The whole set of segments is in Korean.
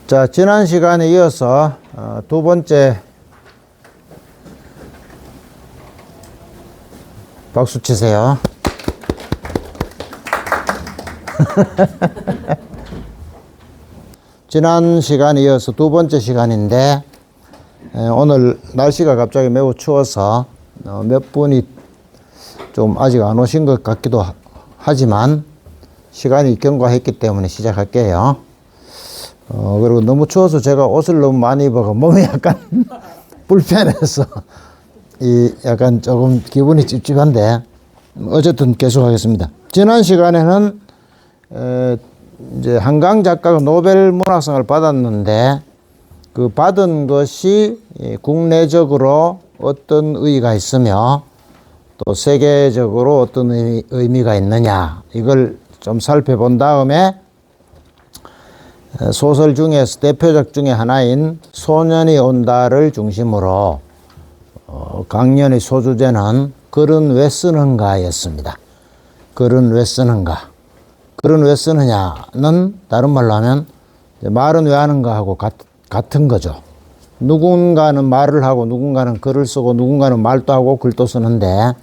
자, 지난 시간에 이어서 두 번째 박수 치세요. 지난 시간에 이어서 두 번째 시간인데 오늘 날씨가 갑자기 매우 추워서 몇 분이 좀 아직 안 오신 것 같기도 하지만 시간이 경과했기 때문에 시작할게요. 그리고 너무 추워서 제가 옷을 너무 많이 입어서 몸이 약간 불편해서 약간 조금 기분이 찝찝한데 어쨌든 계속하겠습니다. 지난 시간에는 이제 한강 작가가 노벨 문학상을 받았는데 그 받은 것이 국내적으로 어떤 의의가 있으며 또 세계적으로 어떤 의미가 있느냐 이걸 좀 살펴본 다음에 소설 중에서 대표작 중에 하나인 소년이 온다를 중심으로 강연의 소주제는 글은 왜 쓰는가 였습니다. 글은 왜 쓰는가. 글은 왜 쓰느냐는 다른 말로 하면 말은 왜 하는가 하고 같은 거죠. 누군가는 말을 하고 누군가는 글을 쓰고 누군가는 말도 하고 글도 쓰는데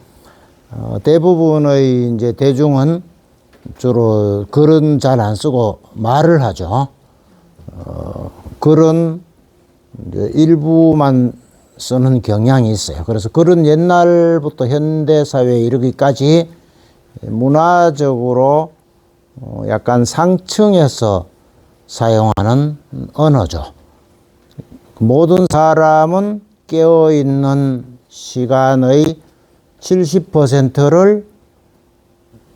대부분의 이제 대중은 주로 글은 잘 안 쓰고 말을 하죠. 글은 이제 일부만 쓰는 경향이 있어요. 그래서 글은 옛날부터 현대사회에 이르기까지 문화적으로 약간 상층해서 사용하는 언어죠. 모든 사람은 깨어있는 시간의 70%를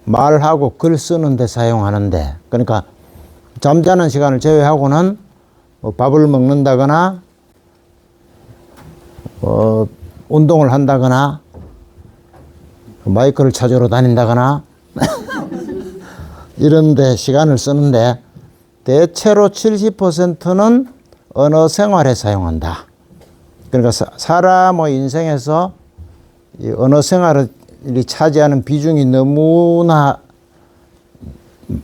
말하고 글 쓰는 데 사용하는데, 그러니까 잠자는 시간을 제외하고는 밥을 먹는다거나 운동을 한다거나 마이크를 찾으러 다닌다거나 이런 데 시간을 쓰는데 대체로 70%는 언어 생활에 사용한다. 그러니까 사람의 인생에서 이 언어 생활이 차지하는 비중이 너무나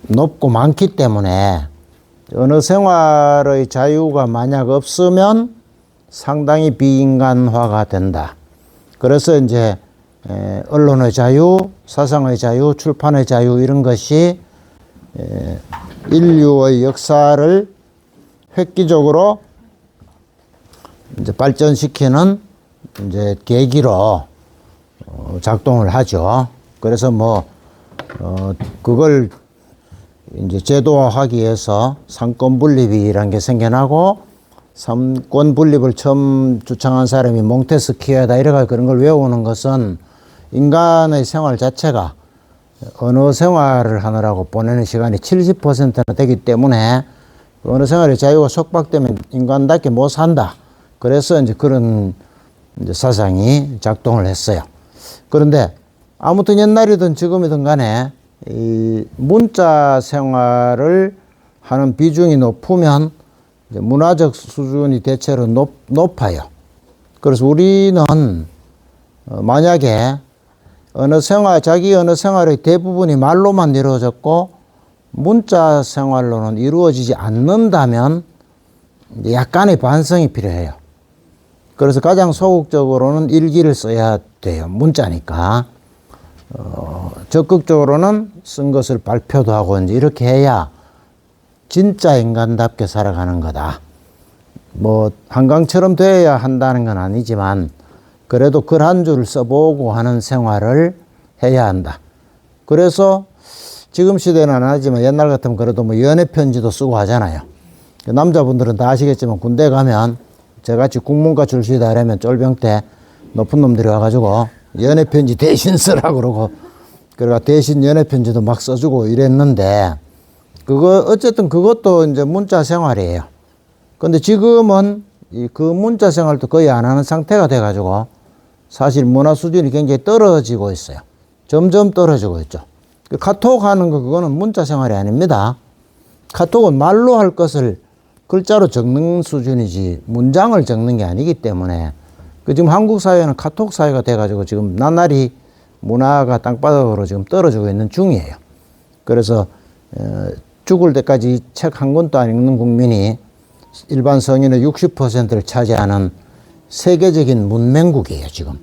높고 많기 때문에 언어 생활의 자유가 만약 없으면 상당히 비인간화가 된다. 그래서 이제 언론의 자유, 사상의 자유, 출판의 자유 이런 것이 인류의 역사를 획기적으로 이제 발전시키는 이제 계기로 작동을 하죠. 그래서 그걸 이제 제도화하기 위해서 상권 분립이라는 게 생겨나고 상권 분립을 처음 주창한 사람이 몽테스키에다 이래가 그런 걸 외우는 것은 인간의 생활 자체가 언어 생활을 하느라고 보내는 시간이 70%나 되기 때문에 언어 생활의 자유가 속박되면 인간답게 못 산다. 그래서 이제 그런 이제 사상이 작동을 했어요. 그런데 아무튼 옛날이든 지금이든 간에 이 문자 생활을 하는 비중이 높으면 이제 문화적 수준이 대체로 높아요. 그래서 우리는 만약에 자기 언어 생활의 대부분이 말로만 이루어졌고 문자 생활로는 이루어지지 않는다면 약간의 반성이 필요해요. 그래서 가장 소극적으로는 일기를 써야 돼요. 문자니까. 적극적으로는 쓴 것을 발표도 하고 이제 이렇게 해야 진짜 인간답게 살아가는 거다. 한강처럼 돼야 한다는 건 아니지만 그래도 글 한 줄 써보고 하는 생활을 해야 한다. 그래서 지금 시대는 안 하지만 옛날 같으면 그래도 연애 편지도 쓰고 하잖아요. 남자분들은 다 아시겠지만 군대 가면 저같이 국문과 출신이다 이러면 쫄병 때 높은 놈들이 와가지고 연애 편지 대신 쓰라고 그러고 그러니까 대신 연애 편지도 막 써주고 이랬는데 어쨌든 그것도 이제 문자 생활이에요. 근데 지금은 그 문자 생활도 거의 안 하는 상태가 돼가지고 사실 문화 수준이 굉장히 떨어지고 있어요. 점점 떨어지고 있죠. 카톡 하는 그거는 문자 생활이 아닙니다. 카톡은 말로 할 것을 글자로 적는 수준이지 문장을 적는 게 아니기 때문에 지금 한국 사회는 카톡 사회가 돼가지고 지금 나날이 문화가 땅바닥으로 지금 떨어지고 있는 중이에요. 그래서 죽을 때까지 책 한 권도 안 읽는 국민이 일반 성인의 60%를 차지하는 세계적인 문맹국이에요, 지금.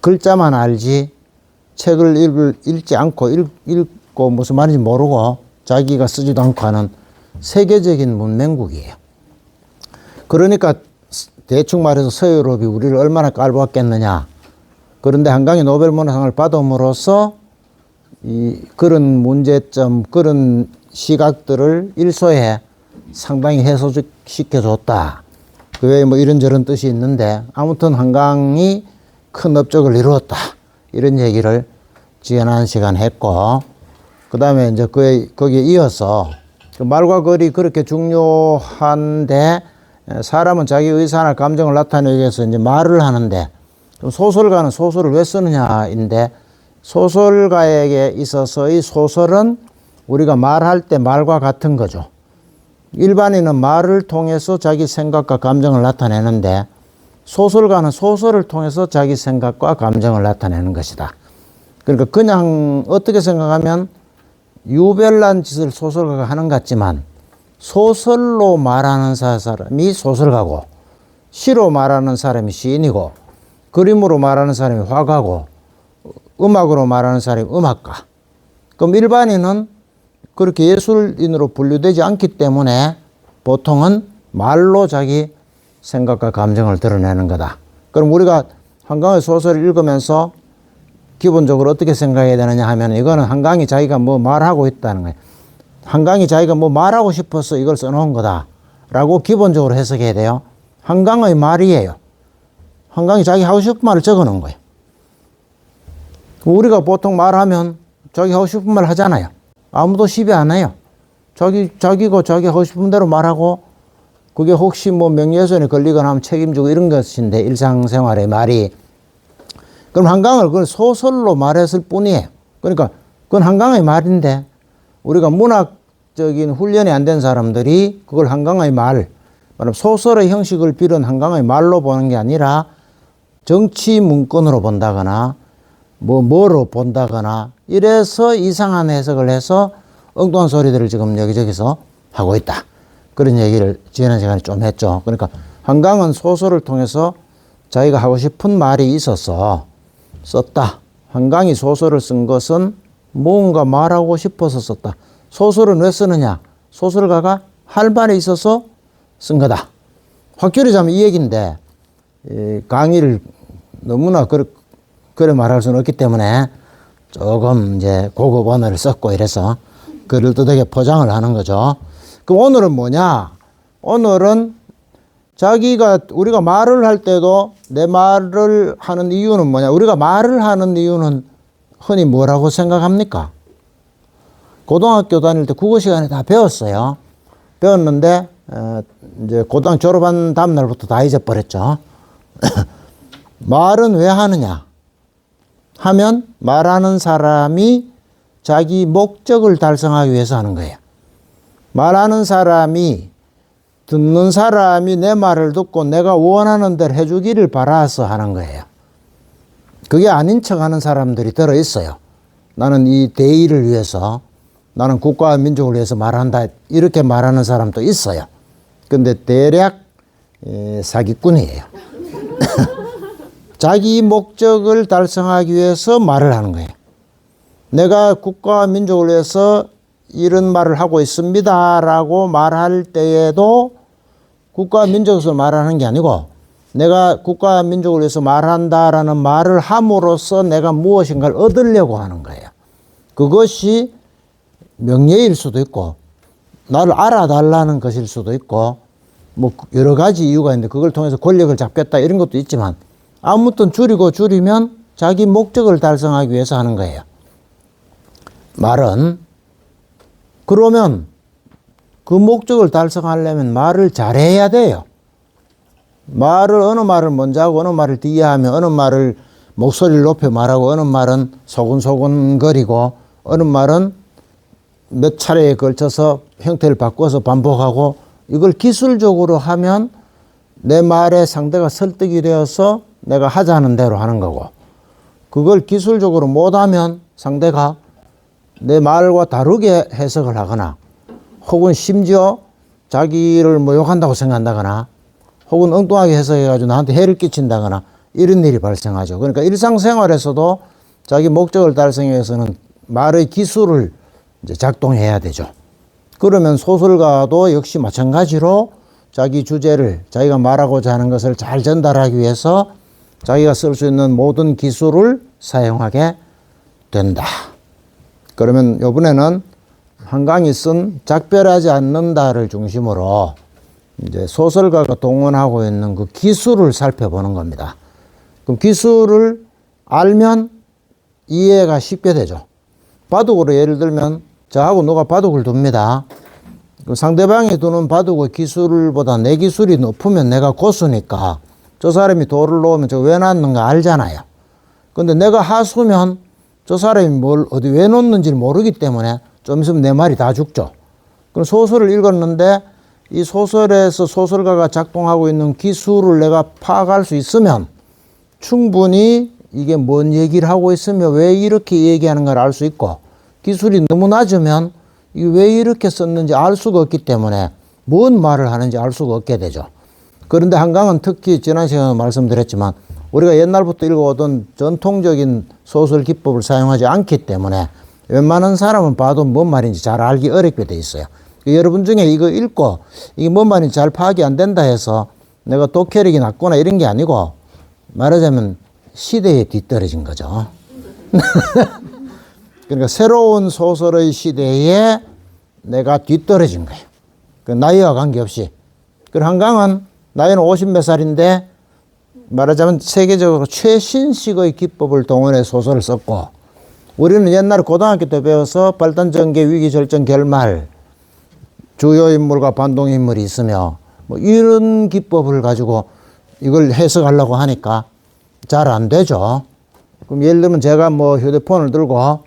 글자만 알지 책을 읽지 않고 읽고 무슨 말인지 모르고 자기가 쓰지도 않고 하는 세계적인 문맹국이에요. 그러니까 대충 말해서 서유럽이 우리를 얼마나 깔보았겠느냐. 그런데 한강의 노벨 문학상을 받음으로써 그런 문제점, 그런 시각들을 일소에 상당히 해소시켜줬다. 그 외에 뭐 이런저런 뜻이 있는데 아무튼 한강이 큰 업적을 이루었다. 이런 얘기를 지난 시간 했고, 그 다음에 이제 거기에 이어서 그 말과 글이 그렇게 중요한데 사람은 자기 의사나 감정을 나타내기 위해서 이제 말을 하는데 소설가는 소설을 왜 쓰느냐인데 소설가에게 있어서의 소설은 우리가 말할 때 말과 같은 거죠. 일반인은 말을 통해서 자기 생각과 감정을 나타내는데 소설가는 소설을 통해서 자기 생각과 감정을 나타내는 것이다. 그러니까 그냥 어떻게 생각하면 유별난 짓을 소설가가 하는 것 같지만 소설로 말하는 사람이 소설가고 시로 말하는 사람이 시인이고 그림으로 말하는 사람이 화가고 음악으로 말하는 사람이 음악가. 그럼 일반인은 그렇게 예술인으로 분류되지 않기 때문에 보통은 말로 자기 생각과 감정을 드러내는 거다. 그럼 우리가 한강의 소설을 읽으면서 기본적으로 어떻게 생각해야 되느냐 하면 이거는 한강이 자기가 뭐 말하고 있다는 거예요. 한강이 자기가 뭐 말하고 싶어서 이걸 써놓은 거다 라고 기본적으로 해석해야 돼요. 한강의 말이에요. 한강이 자기 하고 싶은 말을 적어 놓은 거예요. 우리가 보통 말하면 자기 하고 싶은 말 하잖아요. 아무도 시비 안 해요. 자기가 자기 하고 싶은 대로 말하고 그게 혹시 뭐 명예훼손에 걸리거나 하면 책임지고 이런 것인데 일상생활의 말이. 그럼 한강을 그걸 소설로 말했을 뿐이에요. 그러니까 그건 한강의 말인데 우리가 문학적인 훈련이 안 된 사람들이 그걸 한강의 말, 소설의 형식을 빌은 한강의 말로 보는 게 아니라 정치 문건으로 본다거나 뭐로 본다거나 이래서 이상한 해석을 해서 엉뚱한 소리들을 지금 여기저기서 하고 있다. 그런 얘기를 지난 시간에 좀 했죠. 그러니까 한강은 소설을 통해서 자기가 하고 싶은 말이 있어서 썼다. 한강이 소설을 쓴 것은 뭔가 말하고 싶어서 썼다. 소설은 왜 쓰느냐? 소설가가 할 말이 있어서 쓴 거다. 확실히 자면 이 얘기인데 강의를 너무나 그래 말할 수는 없기 때문에 조금 이제 고급 언어를 썼고 이래서 그를 뜻하게 포장을 하는 거죠. 그럼 오늘은 뭐냐? 오늘은 우리가 말을 할 때도 내 말을 하는 이유는 뭐냐? 우리가 말을 하는 이유는 흔히 뭐라고 생각합니까? 고등학교 다닐 때 국어 시간에 다 배웠어요. 배웠는데 이제 고등학교 졸업한 다음 날부터 다 잊어버렸죠. 말은 왜 하느냐 하면 말하는 사람이 자기 목적을 달성하기 위해서 하는 거예요. 말하는 사람이 듣는 사람이 내 말을 듣고 내가 원하는 대로 해주기를 바라서 하는 거예요. 그게 아닌 척 하는 사람들이 들어있어요. 나는 이 대의를 위해서, 나는 국가와 민족을 위해서 말한다. 이렇게 말하는 사람도 있어요. 근데 대략 사기꾼이에요. 자기 목적을 달성하기 위해서 말을 하는 거예요. 내가 국가와 민족을 위해서 이런 말을 하고 있습니다 라고 말할 때에도 국가와 민족에서 말하는 게 아니고 내가 국가와 민족을 위해서 말한다라는 말을 함으로써 내가 무엇인가를 얻으려고 하는 거예요. 그것이 명예일 수도 있고 나를 알아달라는 것일 수도 있고 뭐 여러 가지 이유가 있는데 그걸 통해서 권력을 잡겠다 이런 것도 있지만 아무튼 줄이면 자기 목적을 달성하기 위해서 하는 거예요. 말은. 그러면 그 목적을 달성하려면 말을 잘해야 돼요. 어느 말을 먼저 하고 어느 말을 뒤에 하면 어느 말을 목소리를 높여 말하고 어느 말은 소근소근거리고 어느 말은 몇 차례에 걸쳐서 형태를 바꿔서 반복하고 이걸 기술적으로 하면 내 말에 상대가 설득이 되어서 내가 하자는 대로 하는 거고 그걸 기술적으로 못하면 상대가 내 말과 다르게 해석을 하거나 혹은 심지어 자기를 뭐 욕한다고 생각한다거나 혹은 엉뚱하게 해석해가지고 나한테 해를 끼친다거나 이런 일이 발생하죠. 그러니까 일상생활에서도 자기 목적을 달성하기 위해서는 말의 기술을 이제 작동해야 되죠. 그러면 소설가도 역시 마찬가지로 자기 주제를 자기가 말하고자 하는 것을 잘 전달하기 위해서 자기가 쓸 수 있는 모든 기술을 사용하게 된다. 그러면 이번에는 한강이 쓴 작별하지 않는다를 중심으로 이제 소설가가 동원하고 있는 그 기술을 살펴보는 겁니다. 그럼 기술을 알면 이해가 쉽게 되죠. 바둑으로 예를 들면 저하고 누가 바둑을 둡니다. 상대방이 두는 바둑의 기술보다 내 기술이 높으면 내가 고수니까 저 사람이 돌을 놓으면 저 왜 놨는가 알잖아요. 근데 내가 하수면 저 사람이 뭘 어디 왜 놓는지 모르기 때문에 좀 있으면 내 말이 다 죽죠. 그럼 소설을 읽었는데 이 소설에서 소설가가 작동하고 있는 기술을 내가 파악할 수 있으면 충분히 이게 뭔 얘기를 하고 있으며 왜 이렇게 얘기하는가를 알 수 있고, 기술이 너무 낮으면 이게 왜 이렇게 썼는지 알 수가 없기 때문에 뭔 말을 하는지 알 수가 없게 되죠. 그런데 한강은 특히 지난 시간에 말씀드렸지만 우리가 옛날부터 읽어오던 전통적인 소설 기법을 사용하지 않기 때문에 웬만한 사람은 봐도 뭔 말인지 잘 알기 어렵게 돼 있어요. 여러분 중에 이거 읽고 이게 뭔 말인지 잘 파악이 안 된다 해서 내가 독해력이 낮거나 이런 게 아니고 말하자면 시대에 뒤떨어진 거죠. 그러니까 새로운 소설의 시대에 내가 뒤떨어진 거예요. 그 나이와 관계없이. 그리고 한강은 나이는 50몇 살인데 말하자면 세계적으로 최신식의 기법을 동원해 소설을 썼고, 우리는 옛날에 고등학교 때 배워서 발단전개 위기절정 결말 주요 인물과 반동 인물이 있으며 뭐 이런 기법을 가지고 이걸 해석하려고 하니까 잘 안 되죠. 그럼 예를 들면 제가 뭐 휴대폰을 들고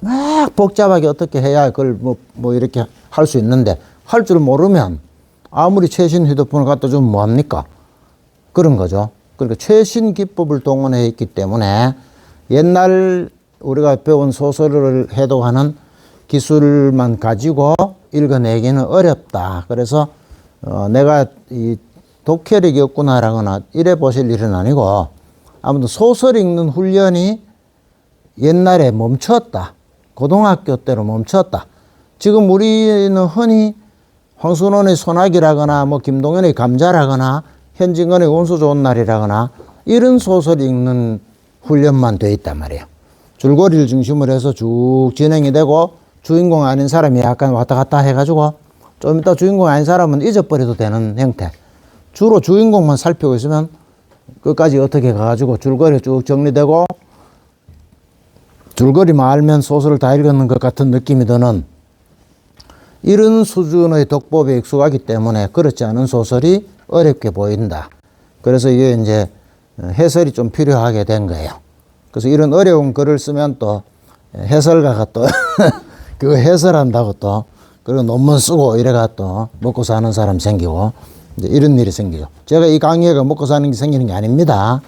막 복잡하게 어떻게 해야 그걸 뭐 이렇게 할 수 있는데 할 줄 모르면 아무리 최신 휴대폰을 갖다 주면 뭐합니까? 그런 거죠. 그러니까 최신 기법을 동원해 있기 때문에 옛날 우리가 배운 소설을 해독하는 기술만 가지고 읽어내기는 어렵다. 그래서 내가 이 독해력이 없구나라거나 이래 보실 일은 아니고 아무튼 소설 읽는 훈련이 옛날에 멈췄다. 고등학교 때로 멈췄다. 지금 우리는 흔히 황순원의 소나기라거나 뭐 김동현의 감자라거나 현진건의 운수 좋은 날이라거나 이런 소설 읽는 훈련만 돼 있단 말이에요. 줄거리를 중심으로 해서 쭉 진행이 되고 주인공 아닌 사람이 약간 왔다 갔다 해가지고 좀 이따 주인공 아닌 사람은 잊어버려도 되는 형태. 주로 주인공만 살피고 있으면 끝까지 어떻게 가가지고 줄거리 쭉 정리되고 줄거리만 알면 소설을 다 읽었는 것 같은 느낌이 드는 이런 수준의 독법에 익숙하기 때문에 그렇지 않은 소설이 어렵게 보인다. 그래서 이게 이제 해설이 좀 필요하게 된 거예요. 그래서 이런 어려운 글을 쓰면 또 해설가가 또 그거 해설한다고 또 그리고 논문 쓰고 이래가 또 먹고 사는 사람 생기고 이제 이런 일이 생기죠. 제가 이 강의가 먹고 사는 게 생기는 게 아닙니다.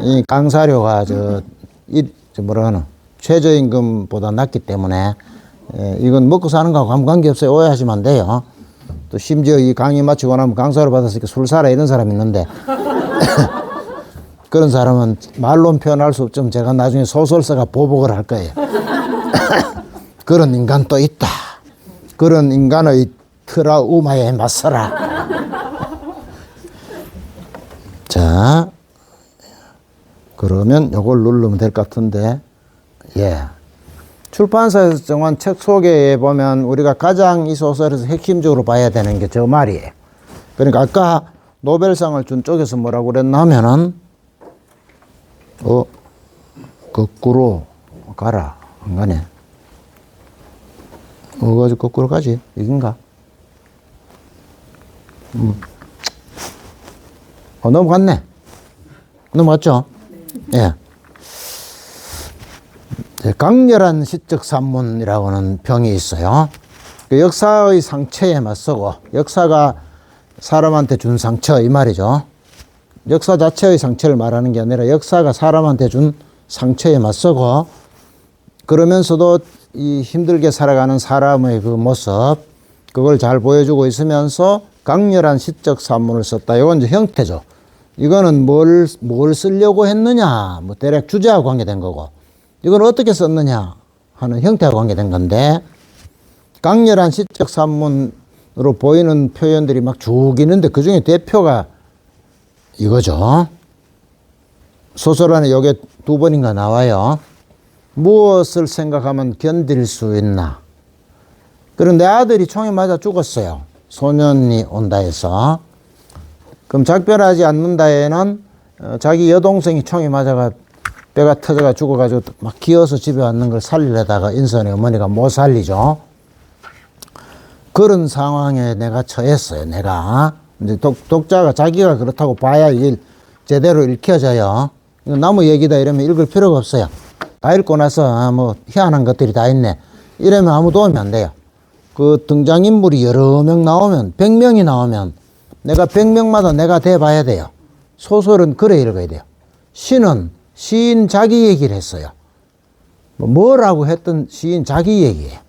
이 강사료가 뭐라 하나 최저임금보다 낮기 때문에 이건 먹고 사는 거하고 아무 관계없어요. 오해하시면 안 돼요. 또 심지어 이 강의 마치고 나면 강사료 받았으니까 술 사라 이런 사람 있는데 그런 사람은 말로 표현할 수 없지만 제가 나중에 소설서가 보복을 할 거예요. 그런 인간 또 있다. 그런 인간의 트라우마에 맞서라. 자, 그러면 요걸 누르면 될 것 같은데, 예. 출판사에서 정한 책 소개에 보면 우리가 가장 이 소설에서 핵심적으로 봐야 되는 게 저 말이에요. 그러니까 아까 노벨상을 준 쪽에서 뭐라고 그랬나 하면은, 거꾸로 가라. 안 가네. 가지고 거꾸로 가지. 이긴가? 넘어갔네. 넘어갔죠? 예. 강렬한 시적 산문이라고 하는 평이 있어요. 역사의 상처에 맞서고, 역사가 사람한테 준 상처, 이 말이죠. 역사 자체의 상처를 말하는 게 아니라 역사가 사람한테 준 상처에 맞서고, 그러면서도 이 힘들게 살아가는 사람의 그 모습, 그걸 잘 보여주고 있으면서 강렬한 시적 산문을 썼다. 이건 이제 형태죠. 이거는 뭘 쓰려고 했느냐, 뭐 대략 주제와 관계된 거고, 이건 어떻게 썼느냐 하는 형태와 관계된 건데, 강렬한 시적 산문으로 보이는 표현들이 막 쭉 있는데 그 중에 대표가 이거죠. 소설 안에 이게 두 번인가 나와요. 무엇을 생각하면 견딜 수 있나. 그럼 내 아들이 총에 맞아 죽었어요. 소년이 온다 해서. 그럼 작별하지 않는다에는 자기 여동생이 총에 맞아가 뼈가 터져가 죽어가지고 막 기어서 집에 왔는 걸 살리려다가 인선의 어머니가 못 살리죠. 그런 상황에 내가 처했어요. 내가. 이제 독자가 자기가 그렇다고 봐야 제대로 읽혀져요. 나무 얘기다 이러면 읽을 필요가 없어요. 다 읽고 나서 뭐 희한한 것들이 다 있네. 이러면 아무 도움이 안 돼요. 그 등장인물이 여러 명 나오면 100명이 나오면 내가 100명마다 내가 대봐야 돼요. 소설은 그래 읽어야 돼요. 시는 시인 자기 얘기를 했어요. 뭐라고 했던 시인 자기 얘기예요.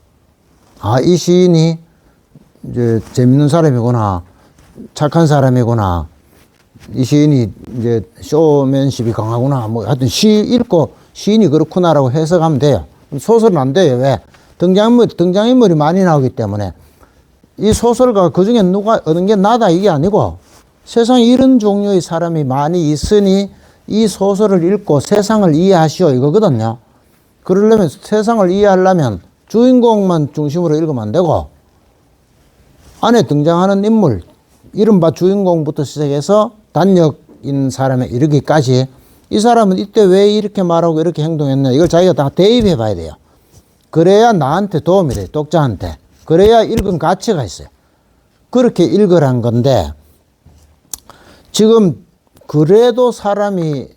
아, 이 시인이 이제 재밌는 사람이구나. 착한 사람이구나. 이 시인이 이제 쇼맨십이 강하구나. 뭐 하여튼 시 읽고 시인이 그렇구나라고 해석하면 돼요. 소설은 안 돼요. 왜? 등장인물이 많이 나오기 때문에. 이 소설가 그 중에 누가 어느 게 나다 이게 아니고 세상에 이런 종류의 사람이 많이 있으니 이 소설을 읽고 세상을 이해하시오 이거거든요. 그러려면 세상을 이해하려면 주인공만 중심으로 읽으면 안 되고 안에 등장하는 인물 이른바 주인공부터 시작해서 단역인 사람에 이르기까지 이 사람은 이때 왜 이렇게 말하고 이렇게 행동했냐 이걸 자기가 다 대입해 봐야 돼요. 그래야 나한테 도움이 돼요. 독자한테. 그래야 읽은 가치가 있어요. 그렇게 읽으란 건데 지금 그래도 사람이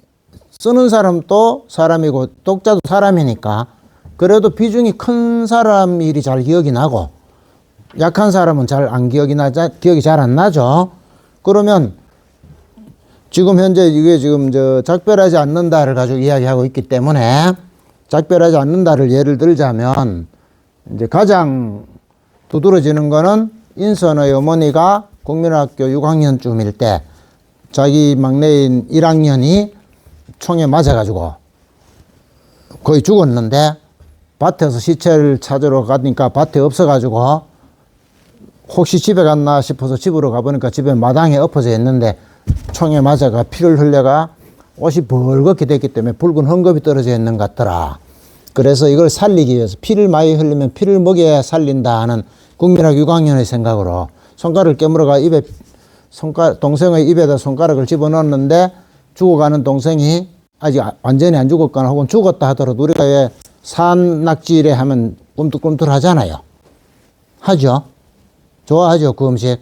쓰는 사람도 사람이고 독자도 사람이니까 그래도 비중이 큰 사람 일이 잘 기억이 나고 약한 사람은 잘 안 기억이 잘 안 나죠. 그러면 지금 현재 이게 지금 작별하지 않는다를 가지고 이야기하고 있기 때문에 작별하지 않는다를 예를 들자면 이제 가장 두드러지는 거는 인선의 어머니가 국민학교 6학년쯤일 때 자기 막내인 1학년이 총에 맞아가지고 거의 죽었는데 밭에서 시체를 찾으러 가니까 밭에 없어가지고 혹시 집에 갔나 싶어서 집으로 가보니까 집에 마당에 엎어져 있는데 총에 맞아가 피를 흘려가 옷이 벌겋게 됐기 때문에 붉은 헝겊이 떨어져 있는 것 같더라. 그래서 이걸 살리기 위해서 피를 많이 흘리면 피를 먹여야 살린다 하는 국민학 6학년의 생각으로 손가락을 깨물어가 동생의 입에다 손가락을 집어넣었는데 죽어가는 동생이 아직 완전히 안 죽었거나 혹은 죽었다 하더라도 우리가 왜 산낙지래 하면 꿈틀꿈틀 하잖아요. 하죠? 좋아하죠, 그 음식?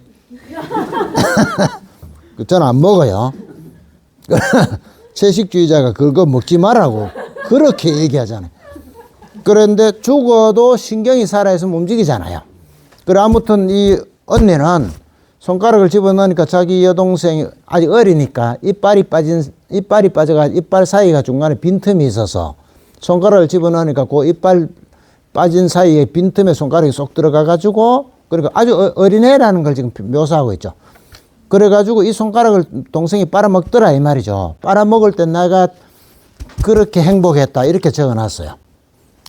저는 안 먹어요. 채식주의자가 그거 먹지 말라고 그렇게 얘기하잖아요. 그런데 죽어도 신경이 살아있으면 움직이잖아요. 그래 아무튼 이 언니는 손가락을 집어넣으니까 자기 여동생이 아직 어리니까 이빨이 빠져가 이빨 사이가 중간에 빈틈이 있어서 손가락을 집어넣으니까 그 이빨 빠진 사이에 빈틈에 손가락이 쏙 들어가 가지고 그러니까 아주 어린애라는 걸 지금 묘사하고 있죠. 그래가지고 이 손가락을 동생이 빨아먹더라 이 말이죠. 빨아먹을 때 내가 그렇게 행복했다 이렇게 적어놨어요.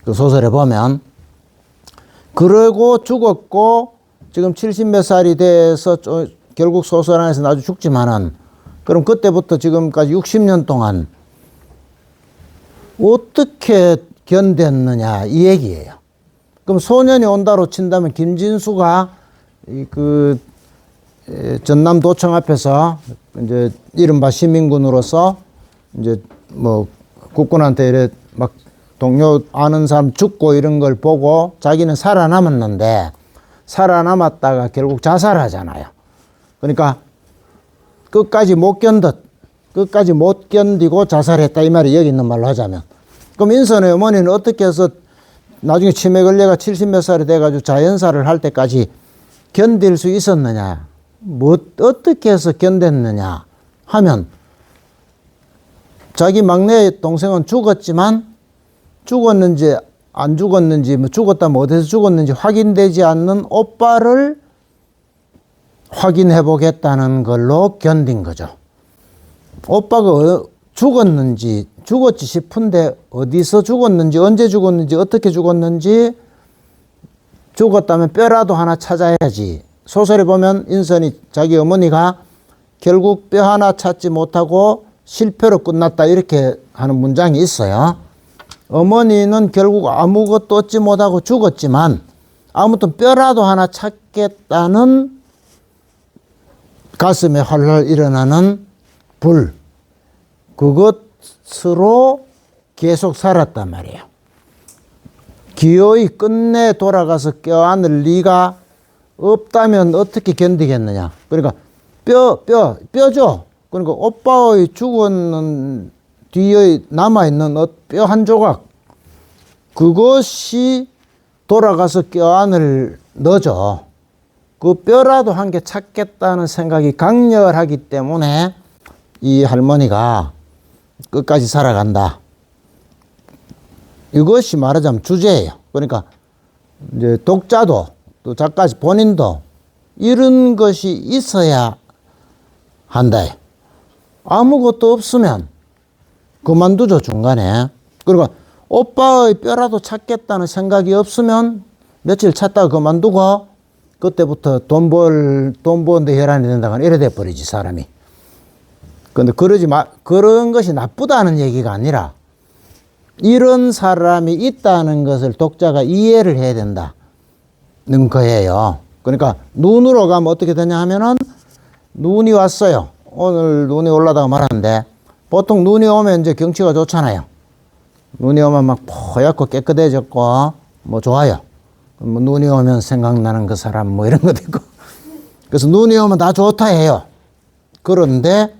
그 소설에 보면. 그러고 죽었고 지금 70몇 살이 돼서 결국 소설 안에서 아주 죽지만은 그럼 그때부터 지금까지 60년 동안 어떻게 견뎠느냐 이 얘기예요. 그럼 소년이 온다로 친다면 김진수가 그 전남도청 앞에서 이제 이른바 시민군으로서 이제 뭐 국군한테 이래 막 동료 아는 사람 죽고 이런 걸 보고 자기는 살아남았는데 살아남았다가 결국 자살하잖아요. 그러니까 끝까지 못 견디고 자살했다 이 말이 여기 있는 말로 하자면. 그럼 인선의 어머니는 어떻게 해서 나중에 치매 걸려가 70몇 살이 돼가지고 자연사를 할 때까지 견딜 수 있었느냐, 어떻게 해서 견뎠느냐 하면 자기 막내 동생은 죽었지만 죽었는지 안 죽었는지 뭐 죽었다면 어디서 죽었는지 확인되지 않는 오빠를 확인해 보겠다는 걸로 견딘 거죠. 오빠가 죽었지 싶은데 어디서 죽었는지, 언제 죽었는지, 어떻게 죽었는지, 죽었다면 뼈라도 하나 찾아야지. 소설에 보면 인선이 자기 어머니가 결국 뼈 하나 찾지 못하고 실패로 끝났다 이렇게 하는 문장이 있어요. 어머니는 결국 아무것도 얻지 못하고 죽었지만 아무튼 뼈라도 하나 찾겠다는 가슴에 활활 일어나는 불, 그것으로 계속 살았단 말이에요. 기어이 끝내 돌아가서 껴안을 리가 없다면 어떻게 견디겠느냐. 그러니까 뼈죠. 그러니까 오빠의 죽었는 뒤에 남아있는 뼈 한 조각, 그것이 돌아가서 껴안을 넣어줘. 그 뼈라도 한 개 찾겠다는 생각이 강렬하기 때문에 이 할머니가 끝까지 살아간다. 이것이 말하자면 주제예요. 그러니까 이제 독자도 또 작가 본인도 이런 것이 있어야 한다. 아무것도 없으면 그만두죠, 중간에. 그리고 오빠의 뼈라도 찾겠다는 생각이 없으면 며칠 찾다가 그만두고 그때부터 돈 버는데 혈안이 된다거나 이래 돼버리지, 사람이. 근데 그런 것이 나쁘다는 얘기가 아니라 이런 사람이 있다는 것을 독자가 이해를 해야 된다는 거예요. 그러니까 눈으로 가면 어떻게 되냐 하면은 눈이 왔어요. 오늘 눈이 올라다가 말았는데 보통 눈이 오면 이제 경치가 좋잖아요. 눈이 오면 막 뽀얗고 깨끗해졌고 뭐 좋아요. 뭐 눈이 오면 생각나는 그 사람 뭐 이런 것도 있고. 그래서 눈이 오면 다 좋다 해요. 그런데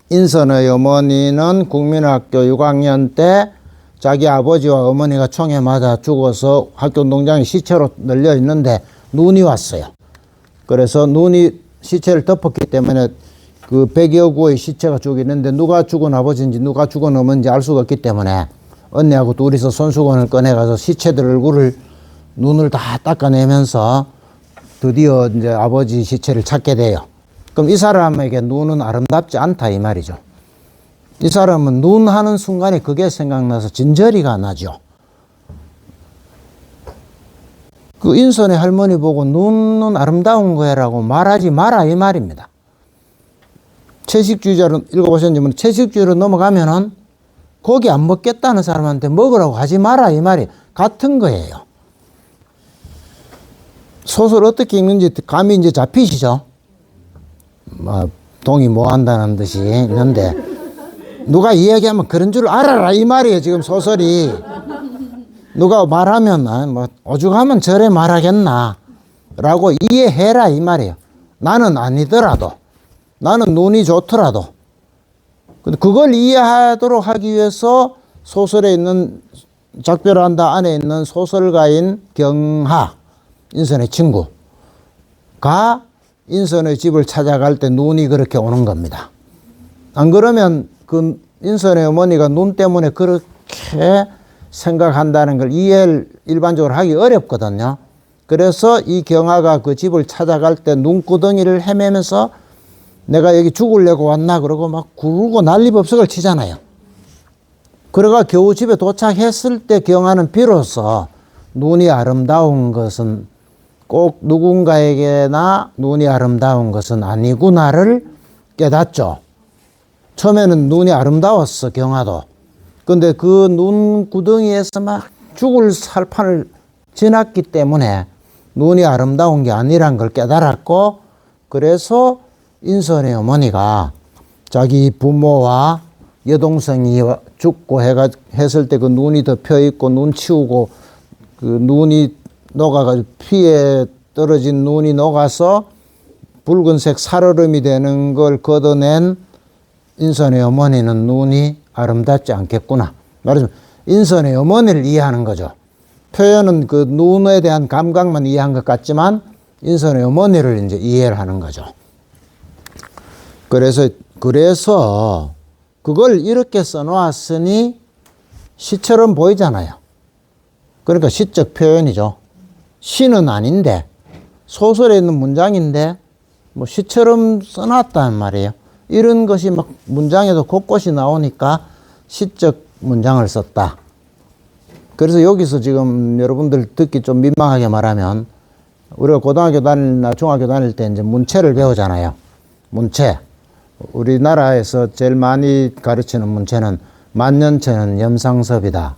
인선의 어머니는 국민학교 6학년 때 자기 아버지와 어머니가 총에 맞아 죽어서 학교 운동장에 시체로 널려 있는데 눈이 왔어요. 그래서 눈이 시체를 덮었기 때문에 그 100여 구의 시체가 쭉 있는데 누가 죽은 아버지인지 누가 죽은 어머니인지 알 수가 없기 때문에 언니하고 둘이서 손수건을 꺼내가서 시체들 얼굴을 눈을 다 닦아내면서 드디어 이제 아버지 시체를 찾게 돼요. 그럼 이 사람에게 눈은 아름답지 않다 이 말이죠. 이 사람은 눈 하는 순간에 그게 생각나서 진저리가 나죠. 그 인선의 할머니 보고 눈은 아름다운 거야라고 말하지 마라 이 말입니다. 채식주의자로 읽어보셨는지 모르겠는데 채식주의로 넘어가면은 고기 안 먹겠다는 사람한테 먹으라고 하지 마라 이 말이 같은 거예요. 소설 어떻게 읽는지 감이 이제 잡히시죠? 동이 뭐 한다는 듯이 있는데 누가 이야기하면 그런 줄 알아라 이 말이에요. 지금 소설이 누가 말하면 뭐 오죽하면 저래 말하겠나 라고 이해해라 이 말이에요. 나는 아니더라도 나는 눈이 좋더라도 근데 그걸 이해하도록 하기 위해서 소설에 있는 작별한다 안에 있는 소설가인 경하 인선의 친구가 인선의 집을 찾아갈 때 눈이 그렇게 오는 겁니다. 안 그러면 그 인선의 어머니가 눈 때문에 그렇게 생각한다는 걸 이해를 일반적으로 하기 어렵거든요. 그래서 이 경하가 그 집을 찾아갈 때 눈구덩이를 헤매면서 내가 여기 죽으려고 왔나 그러고 막 구르고 난리법석을 치잖아요. 그래가 겨우 집에 도착했을 때 경하는 비로소 눈이 아름다운 것은 꼭 누군가에게나 눈이 아름다운 것은 아니구나를 깨닫죠. 처음에는 눈이 아름다웠어, 경하도. 근데 그 눈 구덩이에서 막 죽을 살판을 지났기 때문에 눈이 아름다운 게 아니란 걸 깨달았고, 그래서 인선의 어머니가 자기 부모와 여동생이 죽고 했을 때 그 눈이 덮여 있고 눈 치우고 그 눈이 녹아가지고 피에 떨어진 눈이 녹아서 붉은색 살얼음이 되는 걸 걷어낸 인선의 어머니는 눈이 아름답지 않겠구나. 말하자면 인선의 어머니를 이해하는 거죠. 표현은 그 눈에 대한 감각만 이해한 것 같지만 인선의 어머니를 이제 이해를 하는 거죠. 그래서 그걸 이렇게 써놓았으니 시처럼 보이잖아요. 그러니까 시적 표현이죠. 시는 아닌데 소설에 있는 문장인데 뭐 시처럼 써놨단 말이에요. 이런 것이 막 문장에도 곳곳이 나오니까 시적 문장을 썼다. 그래서 여기서 지금 여러분들 듣기 좀 민망하게 말하면 우리가 고등학교 다닐나 중학교 다닐 때 이제 문체를 배우잖아요. 문체. 우리나라에서 제일 많이 가르치는 문체는 만년체는 염상섭이다.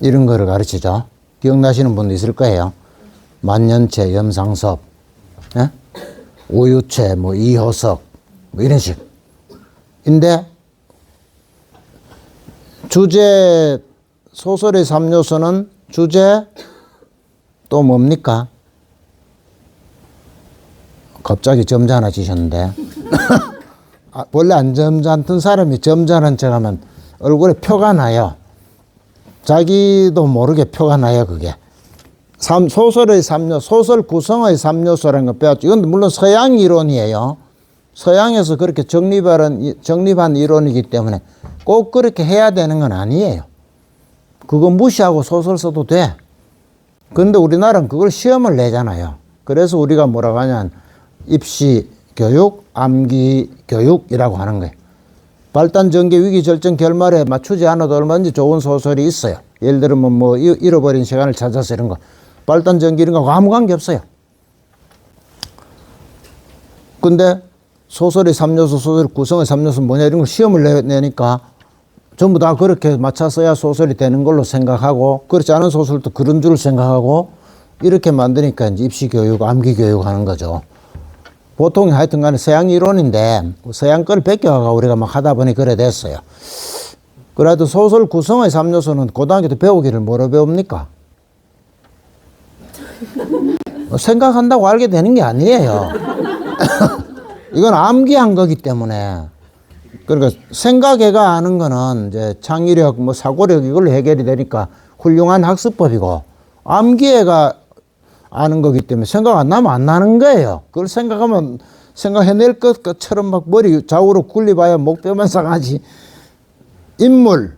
이런 거를 가르치죠. 기억나시는 분도 있을 거예요. 만년체, 염상섭, 예? 우유체, 뭐 이효석, 뭐 이런 식. 인데 주제 소설의 3요소는 주제 또 뭡니까? 갑자기 점잖아지셨는데 원래 안 점잖던 사람이 점잖은 척하면 얼굴에 표가 나요. 자기도 모르게 표가 나요. 그게 소설의 3요소, 소설 구성의 3요소라는 거 배웠죠. 이건 물론 서양 이론이에요. 서양에서 그렇게 정립한 이론이기 때문에 꼭 그렇게 해야 되는 건 아니에요. 그거 무시하고 소설 써도 돼. 근데 우리나라는 그걸 시험을 내잖아요. 그래서 우리가 뭐라고 하냐면 입시 교육, 암기 교육이라고 하는 거예요. 발단, 전개, 위기, 절정, 결말에 맞추지 않아도 얼마든지 좋은 소설이 있어요. 예를 들면 뭐 잃어버린 시간을 찾아서 이런 거. 발단, 전개 이런 거 아무 관계 없어요. 근데 소설의 3요소, 소설 구성의 3요소 뭐냐 이런 걸 시험을 내니까 전부 다 그렇게 맞춰서야 소설이 되는 걸로 생각하고 그렇지 않은 소설도 그런 줄 생각하고 이렇게 만드니까 이제 입시 교육, 암기 교육 하는 거죠. 보통 하여튼 간에 서양 이론인데 서양 걸 베껴가고 우리가 막 하다 보니 그래 됐어요. 그래도 소설 구성의 3요소는 고등학교 때 배우기를 뭐로 배웁니까? 생각한다고 알게 되는 게 아니에요. 이건 암기한 거기 때문에. 그러니까 생각해가 아는 거는 이제 창의력, 뭐 사고력 이걸로 해결이 되니까 훌륭한 학습법이고 암기해가 아는 거기 때문에 생각 안 나면 안 나는 거예요. 그걸 생각하면 생각해낼 것처럼 막 머리 좌우로 굴려봐야 목뼈만 상하지. 인물,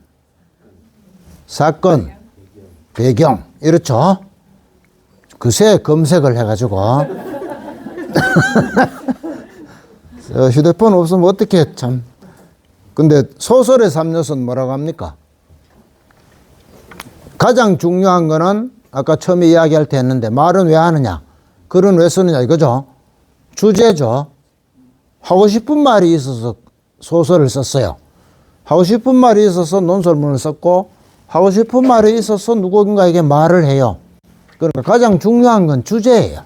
사건, 배경 이렇죠. 그새 검색을 해가지고 휴대폰 없으면 어떻게 참. 근데 소설의 3요소는 뭐라고 합니까? 가장 중요한 거는 아까 처음에 이야기할 때 했는데 말은 왜 하느냐? 글은 왜 쓰느냐 이거죠. 주제죠. 하고 싶은 말이 있어서 소설을 썼어요. 하고 싶은 말이 있어서 논설문을 썼고 하고 싶은 말이 있어서 누군가에게 말을 해요. 그러니까 가장 중요한 건 주제예요.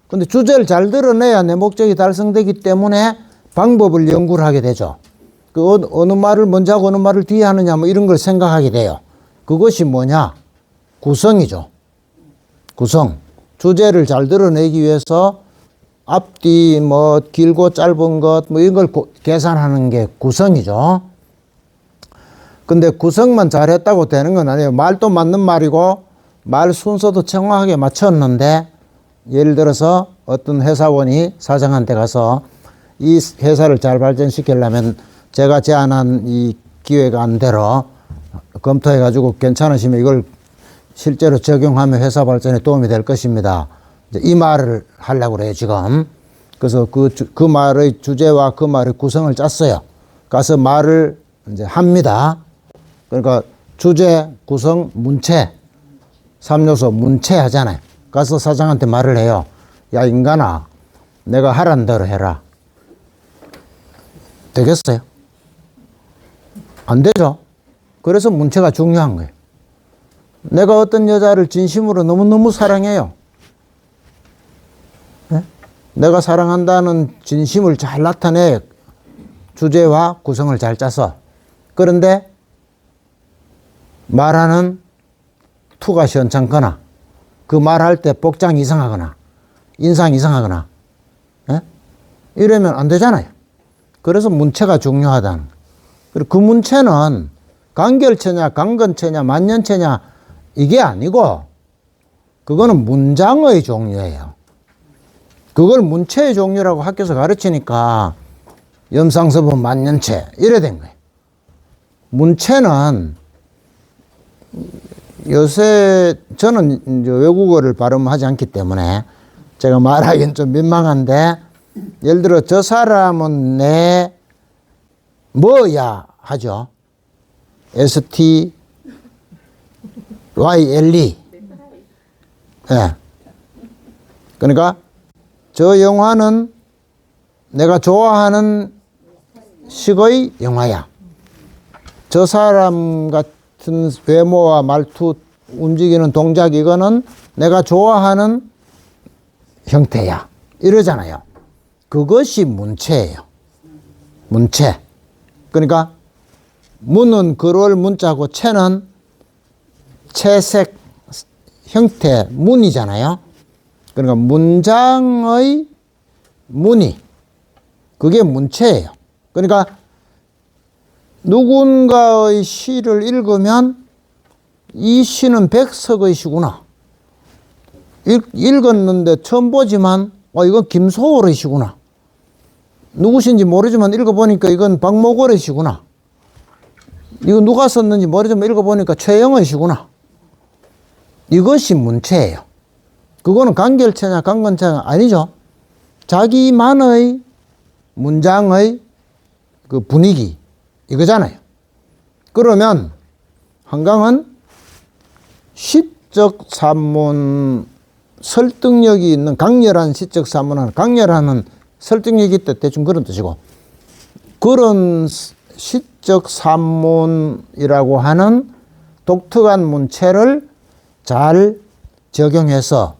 근데 주제를 잘 드러내야 내 목적이 달성되기 때문에 방법을 연구를 하게 되죠. 그 어느 말을 먼저 하고 어느 말을 뒤에 하느냐 뭐 이런 걸 생각하게 돼요. 그것이 뭐냐? 구성이죠. 구성. 주제를 잘 드러내기 위해서 앞뒤 뭐 길고 짧은 것 뭐 이런 걸 계산하는 게 구성이죠. 근데 구성만 잘했다고 되는 건 아니에요. 말도 맞는 말이고 말 순서도 정확하게 맞췄는데 예를 들어서 어떤 회사원이 사장한테 가서 이 회사를 잘 발전시키려면 제가 제안한 이 기획안대로 검토해 가지고 괜찮으시면 이걸 실제로 적용하면 회사 발전에 도움이 될 것입니다. 이 말을 하려고 그래요, 지금. 그래서 그 말의 주제와 그 말의 구성을 짰어요. 가서 말을 이제 합니다. 그러니까 주제, 구성, 문체. 3요소 문체 하잖아요. 가서 사장한테 말을 해요. 야, 인간아, 내가 하란 대로 해라. 되겠어요? 안 되죠? 그래서 문체가 중요한 거예요. 내가 어떤 여자를 진심으로 너무너무 사랑해요. 네? 내가 사랑한다는 진심을 잘 나타내 주제와 구성을 잘 짜서. 그런데 말하는 투가 시원찮거나 그 말할 때 복장이 이상하거나 인상이 이상하거나 이러면 안 되잖아요. 그래서 문체가 중요하다는 거예요. 그리고 그 문체는 간결체냐 강건체냐 만년체냐 이게 아니고 그거는 문장의 종류예요. 그걸 문체의 종류라고 학교에서 가르치니까 염상섭은 만년체 이래 된 거예요. 문체는 요새 저는 이제 외국어를 발음하지 않기 때문에 제가 말하기는 좀 민망한데 예를 들어 저 사람은 내 뭐야 하죠. STYLE. 예. 그러니까 저 영화는 내가 좋아하는 식의 영화야. 저 사람 같은 외모와 말투, 움직이는 동작, 이거는 내가 좋아하는 형태야. 이러잖아요. 그것이 문체예요. 문체. 그러니까 문은 글을 문자고 체는 채색 형태 문이잖아요. 그러니까 문장의 문이 그게 문체예요. 그러니까 누군가의 시를 읽으면 이 시는 백석의 시구나. 읽었는데 처음 보지만 이건 김소월의 시구나. 누구신지 모르지만 읽어보니까 이건 박목월의 시구나. 이거 누가 썼는지 모르지만 읽어보니까 최영의 시구나. 이것이 문체예요. 그거는 간결체냐 강건체냐 아니죠. 자기만의 문장의 그 분위기 이거잖아요. 그러면 한강은 시적 산문 설득력이 있는 강렬한 시적 산문은 강렬하는 설득력이 있다 대충 그런 뜻이고 그런 시적 산문이라고 하는 독특한 문체를 잘 적용해서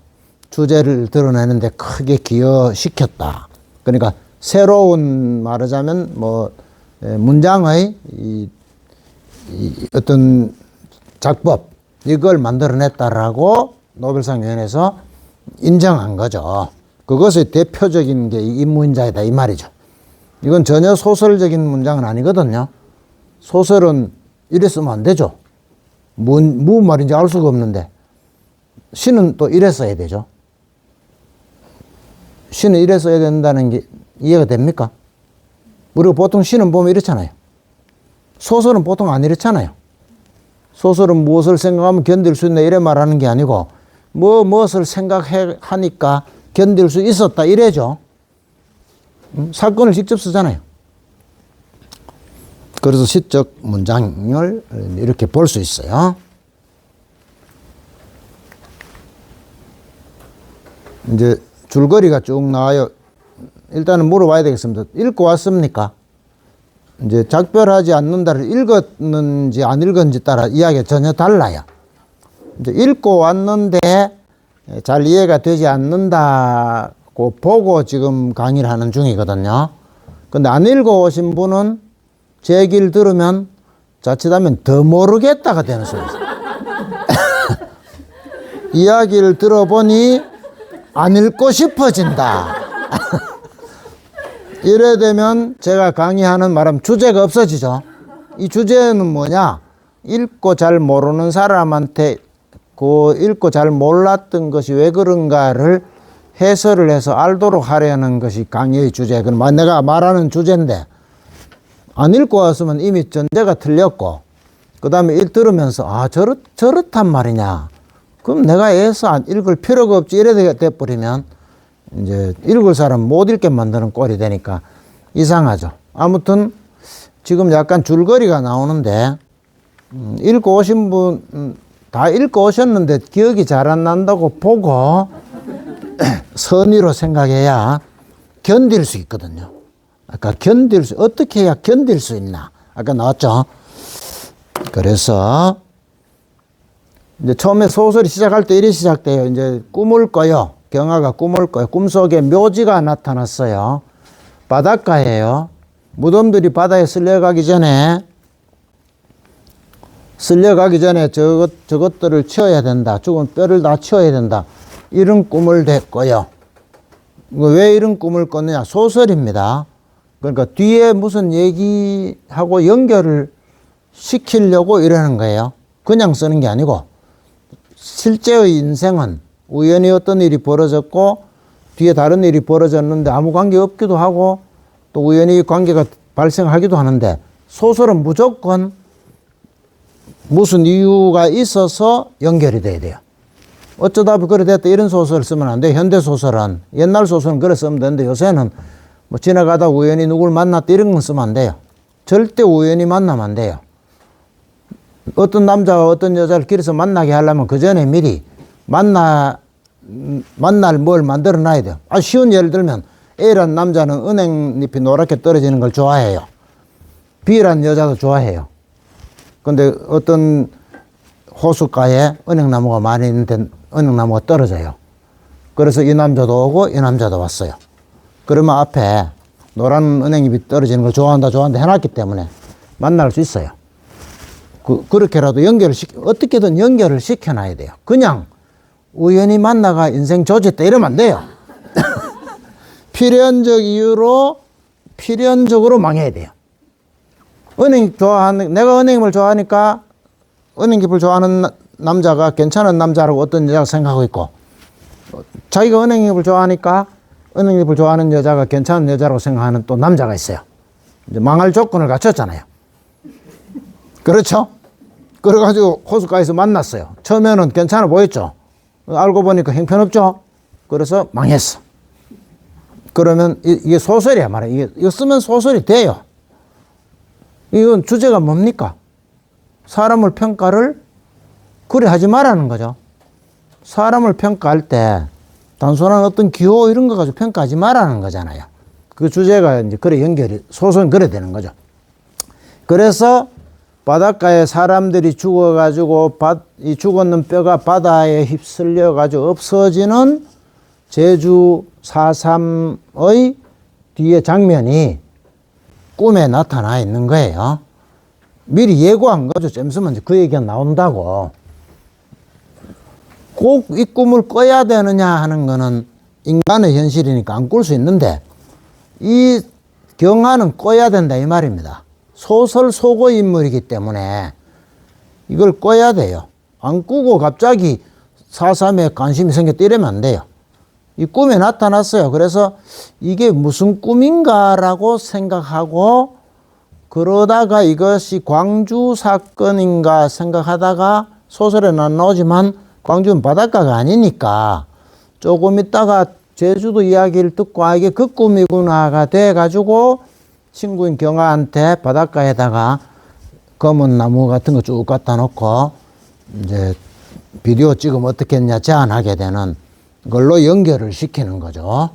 주제를 드러내는데 크게 기여시켰다. 그러니까 새로운 말하자면 뭐 문장의 이 어떤 작법 이걸 만들어냈다라고 노벨상위원회에서 인정한 거죠. 그것의 대표적인 게 인문자이다 이 말이죠. 이건 전혀 소설적인 문장은 아니거든요. 소설은 이래 쓰면 안 되죠. 무슨 말인지 알 수가 없는데 시는 또 이래 써야 되죠. 시는 이래 써야 된다는 게 이해가 됩니까? 우리가 보통 시는 보면 이렇잖아요. 소설은 보통 안 이렇잖아요. 소설은 무엇을 생각하면 견딜 수 있나 이래 말하는 게 아니고 무엇을 생각하니까 견딜 수 있었다 이래죠. 사건을 직접 쓰잖아요. 그래서 시적 문장을 이렇게 볼 수 있어요. 이제 줄거리가 쭉 나와요. 일단은 물어봐야 되겠습니다. 읽고 왔습니까? 이제 작별하지 않는다를 읽었는지 안 읽었는지 따라 이야기가 전혀 달라요. 이제 읽고 왔는데 잘 이해가 되지 않는다고 보고 지금 강의를 하는 중이거든요. 근데 안 읽어 오신 분은 제 얘기를 들으면 자칫하면 더 모르겠다가 되는 소리 있어요. 이야기를 들어보니 안 읽고 싶어진다. 이래 되면 제가 강의하는 말하면 주제가 없어지죠. 이 주제는 뭐냐? 읽고 잘 모르는 사람한테 그 읽고 잘 몰랐던 것이 왜 그런가를 해설을 해서 알도록 하려는 것이 강의의 주제. 그럼 내가 말하는 주제인데 안 읽고 왔으면 이미 전제가 틀렸고 그 다음에 들으면서 저렇단 말이냐. 그럼 내가 애써 안 읽을 필요가 없지 이래 돼버리면 이제 읽을 사람 못 읽게 만드는 꼴이 되니까 이상하죠. 아무튼 지금 약간 줄거리가 나오는데 읽고 오신 분 다 읽고 오셨는데 기억이 잘 안 난다고 보고 선의로 생각해야 견딜 수 있거든요. 아까 어떻게 해야 견딜 수 있나 아까 나왔죠. 그래서 이제 처음에 소설이 시작할 때 이리 시작돼요. 이제 꿈을 꿔요. 경아가 꿈을 꿔요. 꿈속에 묘지가 나타났어요. 바닷가예요. 무덤들이 바다에 쓸려가기 전에 저것들을 치워야 된다. 죽은 뼈를 다 치워야 된다. 이런 꿈을 꿨고요. 왜 이런 꿈을 꿨느냐? 소설입니다. 그러니까 뒤에 무슨 얘기하고 연결을 시키려고 이러는 거예요. 그냥 쓰는 게 아니고 실제의 인생은 우연히 어떤 일이 벌어졌고 뒤에 다른 일이 벌어졌는데 아무 관계 없기도 하고 또 우연히 관계가 발생하기도 하는데 소설은 무조건 무슨 이유가 있어서 연결이 돼야 돼요. 어쩌다 그래 됐다 이런 소설을 쓰면 안 돼. 현대 소설은. 옛날 소설은 그래 쓰면 되는데 요새는 뭐 지나가다 우연히 누굴 만났다 이런 건 쓰면 안 돼요. 절대 우연히 만나면 안 돼요. 어떤 남자가 어떤 여자를 길에서 만나게 하려면 그 전에 미리 만날 뭘 만들어 놔야 돼요. 아주 쉬운 예를 들면 A라는 남자는 은행잎이 노랗게 떨어지는 걸 좋아해요. B라는 여자도 좋아해요. 근데 어떤 호숫가에 은행나무가 많이 있는데 은행나무가 떨어져요. 그래서 이 남자도 오고 이 남자도 왔어요. 그러면 앞에 노란 은행잎이 떨어지는 걸 좋아한다 해놨기 때문에 만날 수 있어요. 그렇게라도 어떻게든 연결을 시켜놔야 돼요. 그냥 우연히 만나가 인생 조졌다 이러면 안 돼요. 필연적 이유로 필연적으로 망해야 돼요. 내가 은행잎을 좋아하니까 은행잎을 좋아하는 남자가 괜찮은 남자라고 어떤 여자가 생각하고 있고, 자기가 은행잎을 좋아하니까 은행잎을 좋아하는 여자가 괜찮은 여자라고 생각하는 또 남자가 있어요. 이제 망할 조건을 갖췄잖아요. 그렇죠? 그래가지고 호숫가에서 만났어요. 처음에는 괜찮아 보였죠? 알고 보니까 형편없죠? 그래서 망했어. 그러면 이게 소설이야 말이야. 이거 쓰면 소설이 돼요. 이건 주제가 뭡니까? 사람을 평가를 그래 하지 말라는 거죠. 사람을 평가할 때 단순한 어떤 기호 이런 거 가지고 평가하지 말라는 거잖아요. 그 주제가 이제 그래 소설은 그래 되는 거죠. 그래서 바닷가에 사람들이 죽어가지고 이 죽었는 뼈가 바다에 휩쓸려가지고 없어지는 제주 4.3의 뒤에 장면이 꿈에 나타나 있는 거예요. 미리 예고한 거죠. 좀 있으면 그 얘기가 나온다고. 꼭 이 꿈을 꿔야 되느냐 하는 거는 인간의 현실이니까 안 꿀 수 있는데, 이 경화는 꿔야 된다 이 말입니다. 소설 속의 인물이기 때문에 이걸 꿔야 돼요. 안 꾸고 갑자기 4.3에 관심이 생겼다 이러면 안 돼요. 이 꿈에 나타났어요. 그래서 이게 무슨 꿈인가라고 생각하고 그러다가 이것이 광주 사건인가 생각하다가 소설에는 안 나오지만 광주는 바닷가가 아니니까 조금 있다가 제주도 이야기를 듣고 아 이게 그 꿈이구나가 돼가지고 친구인 경아한테 바닷가에다가 검은 나무 같은 거 쭉 갖다 놓고 이제 비디오 찍으면 어떻겠냐 제안하게 되는 걸로 연결을 시키는 거죠.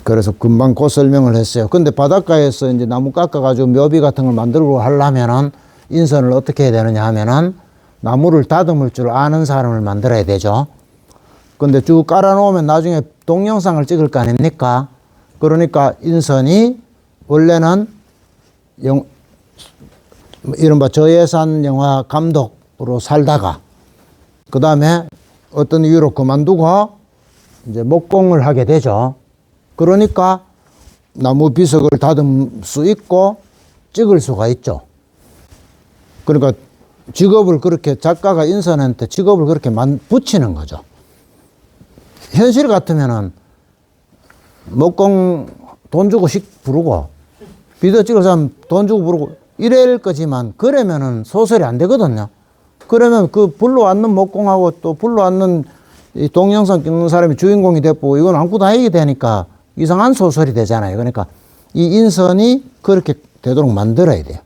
그래서 금방 그 설명을 했어요. 근데 바닷가에서 이제 나무 깎아가지고 묘비 같은 걸 만들고 하려면은 인선을 어떻게 해야 되느냐 하면은 나무를 다듬을 줄 아는 사람을 만들어야 되죠. 근데 쭉 깔아놓으면 나중에 동영상을 찍을 거 아닙니까? 그러니까 인선이 원래는 이른바 저예산 영화 감독으로 살다가 그 다음에 어떤 이유로 그만두고 이제 목공을 하게 되죠. 그러니까 나무 비석을 다듬을 수 있고 찍을 수가 있죠. 그러니까 직업을 그렇게 작가가 인선한테 직업을 그렇게 붙이는 거죠. 현실 같으면은 목공 돈 주고 부르고 비디오 찍을 사람 돈 주고 부르고 이럴 거지만 그러면은 소설이 안 되거든요. 그러면 그 불러왔는 목공하고 또 불러왔는 이 동영상 찍는 사람이 주인공이 됐고 이건 안고 다니게 되니까 이상한 소설이 되잖아요. 그러니까 이 인선이 그렇게 되도록 만들어야 돼요.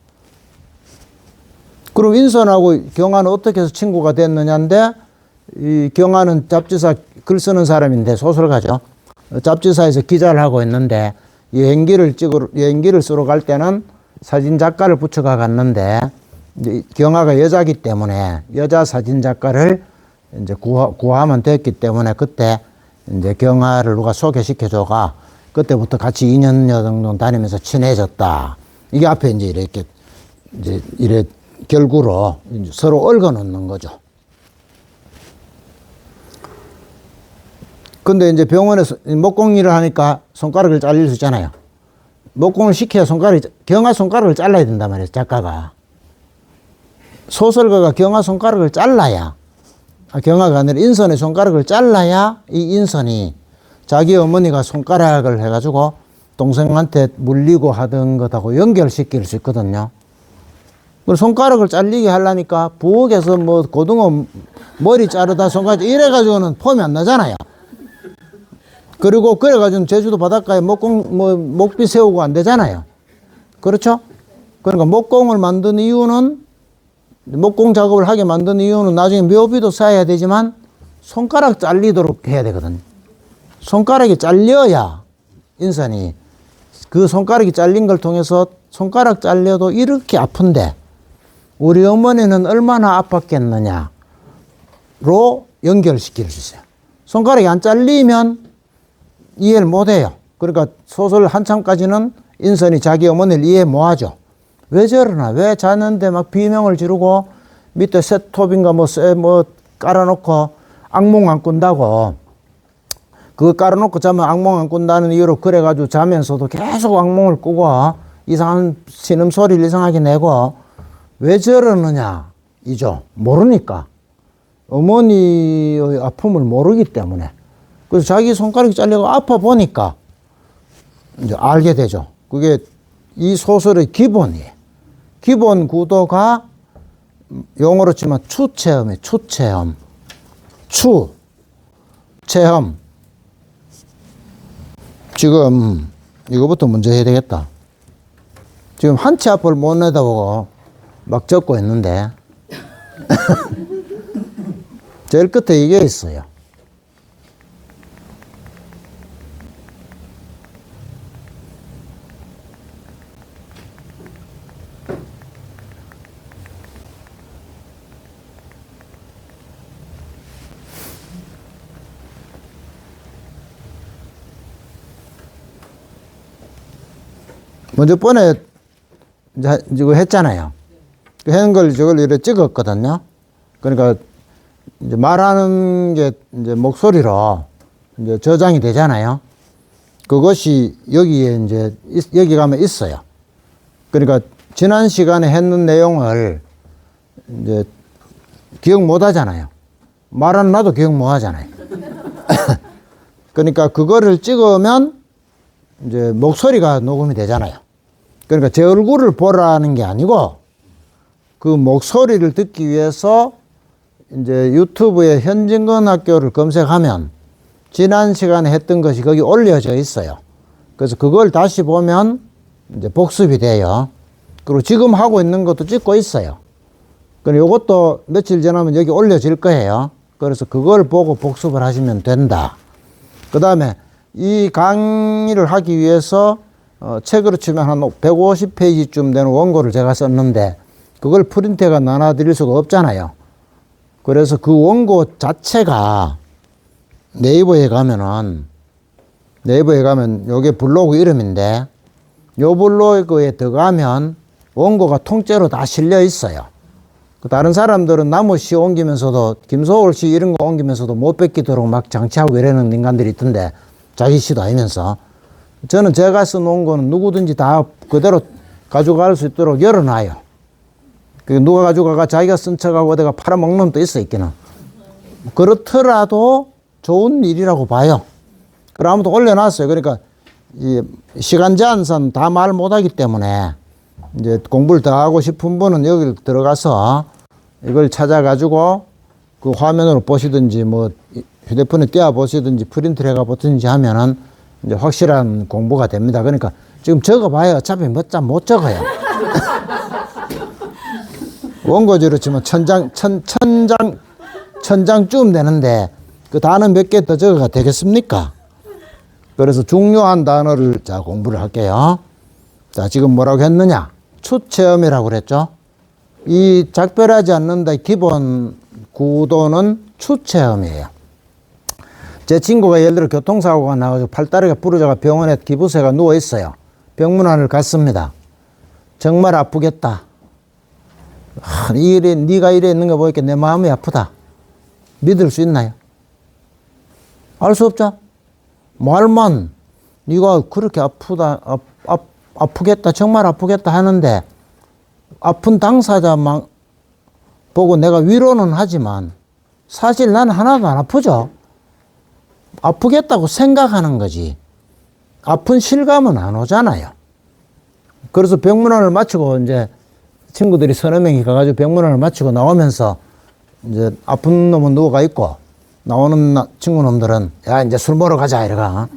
그럼 인선하고 경아는 어떻게 해서 친구가 됐느냐인데 이 경아는 잡지사 글 쓰는 사람인데 소설가죠. 잡지사에서 기자를 하고 있는데 여행기를 쓰러 갈 때는 사진 작가를 붙여가 갔는데 경아가 여자기 때문에 여자 사진 작가를 이제 구하면 됐기 때문에 그때 이제 경아를 누가 소개시켜줘가 그때부터 같이 2년 정도 다니면서 친해졌다. 이게 앞에 이제 이래 결구로 이제 서로 얽어 놓는 거죠. 근데 이제 병원에서 목공 일을 하니까 손가락을 잘릴 수 있잖아요. 목공을 시켜야 경아 손가락을 잘라야 된단 말이에요, 작가가. 소설가가 경아 손가락을 잘라야, 경아가 아니라 인선의 손가락을 잘라야 이 인선이 자기 어머니가 손가락을 해가지고 동생한테 물리고 하던 것하고 연결시킬 수 있거든요. 그 손가락을 잘리게 하려니까 부엌에서 뭐 고등어 머리 자르다 손가락 이래가지고는 폼이 안 나잖아요. 그리고 그래가지고 제주도 바닷가에 목비 세우고 안 되잖아요. 그렇죠? 그러니까 목공을 만든 이유는, 목공 작업을 하게 만든 이유는 나중에 묘비도 쌓아야 되지만 손가락 잘리도록 해야 되거든요. 손가락이 잘려야 인산이, 그 손가락이 잘린 걸 통해서 손가락 잘려도 이렇게 아픈데 우리 어머니는 얼마나 아팠겠느냐로 연결시킬 수 있어요. 손가락이 안 잘리면 이해를 못해요. 그러니까 소설 한참까지는 인선이 자기 어머니를 이해 못하죠. 왜 저러나, 왜 자는데 막 비명을 지르고 밑에 쇠톱인가 뭐 깔아놓고 악몽 안 꾼다고, 그거 깔아놓고 자면 악몽 안 꾼다는 이유로 그래가지고 자면서도 계속 악몽을 꾸고 이상한 신음소리를 이상하게 내고 왜 저러느냐 이죠. 모르니까, 어머니의 아픔을 모르기 때문에. 그래서 자기 손가락이 잘려고 아파 보니까 이제 알게 되죠. 그게 이 소설의 기본이에요. 기본 구도가 용어로 치면 추체험이에요. 추체험. 체험. 지금 이거부터 먼저 해야 되겠다. 지금 한 치 앞을 못 내다보고 막 적고 있는데 제일 끝에 이게 있어요. 먼저 번에 이거 했잖아요. 하는 걸 저걸 이렇게 찍었거든요. 그러니까 이제 말하는 게 이제 목소리로 이제 저장이 되잖아요. 그것이 여기에 이제 여기 가면 있어요. 그러니까 지난 시간에 했는 내용을 이제 기억 못 하잖아요. 말은 나도 기억 못 하잖아요. 그러니까 그거를 찍으면 이제 목소리가 녹음이 되잖아요. 그러니까 제 얼굴을 보라는 게 아니고 그 목소리를 듣기 위해서 이제 유튜브에 현진건 학교를 검색하면 지난 시간에 했던 것이 거기 올려져 있어요. 그래서 그걸 다시 보면 이제 복습이 돼요. 그리고 지금 하고 있는 것도 찍고 있어요. 그리고 이것도 며칠 지나면 여기 올려질 거예요. 그래서 그걸 보고 복습을 하시면 된다. 그 다음에 이 강의를 하기 위해서 책으로 치면 한 150페이지쯤 되는 원고를 제가 썼는데 그걸 프린트해가 나눠드릴 수가 없잖아요. 그래서 그 원고 자체가 네이버에 가면 요게 블로그 이름인데 요 블로그에 들어가면 원고가 통째로 다 실려 있어요. 다른 사람들은 나무씨 옮기면서도 김소월씨 이런 거 옮기면서도 못 뺏기도록 막 장치하고 이러는 인간들이 있던데 자기 시도 아니면서 저는 제가 써놓은 거는 누구든지 다 그대로 가져갈 수 있도록 열어놔요. 누가 가져가가 자기가 쓴 척하고 어디가 팔아먹는 놈도 있어 있기는. 그렇더라도 좋은 일이라고 봐요. 그럼 아무튼 올려놨어요. 그러니까 이 시간 제한상 다 말 못하기 때문에 이제 공부를 더 하고 싶은 분은 여기 들어가서 이걸 찾아가지고 그 화면으로 보시든지 뭐 휴대폰에 띄워 보시든지 프린트를 해가 보든지 하면은 이제 확실한 공부가 됩니다. 그러니까 지금 적어봐요. 어차피 못 적어요. 원고지로 치면 천장쯤 되는데 그 단어 몇 개 더 적어가 되겠습니까? 그래서 중요한 단어를 자 공부를 할게요. 자, 지금 뭐라고 했느냐? 추체험이라고 그랬죠. 이 작별하지 않는다 기본 구도는 추체험이에요. 제 친구가 예를 들어 교통사고가 나가지고 팔다리가 부러져가 병원에 기부세가 누워 있어요. 병문안을 갔습니다. 정말 아프겠다. 네가 이래 있는 거 보니까 내 마음이 아프다. 믿을 수 있나요? 알 수 없죠. 말만 네가 그렇게 아프겠다, 정말 아프겠다 하는데 아픈 당사자만 보고 내가 위로는 하지만 사실 난 하나도 안 아프죠. 아프겠다고 생각하는 거지 아픈 실감은 안 오잖아요. 그래서 병문안을 마치고 이제 친구들이 서너 명이 가가지고 병문안을 마치고 나오면서 이제 아픈 놈은 누워가 있고 나오는 친구 놈들은 야 이제 술 먹으러 가자 이래가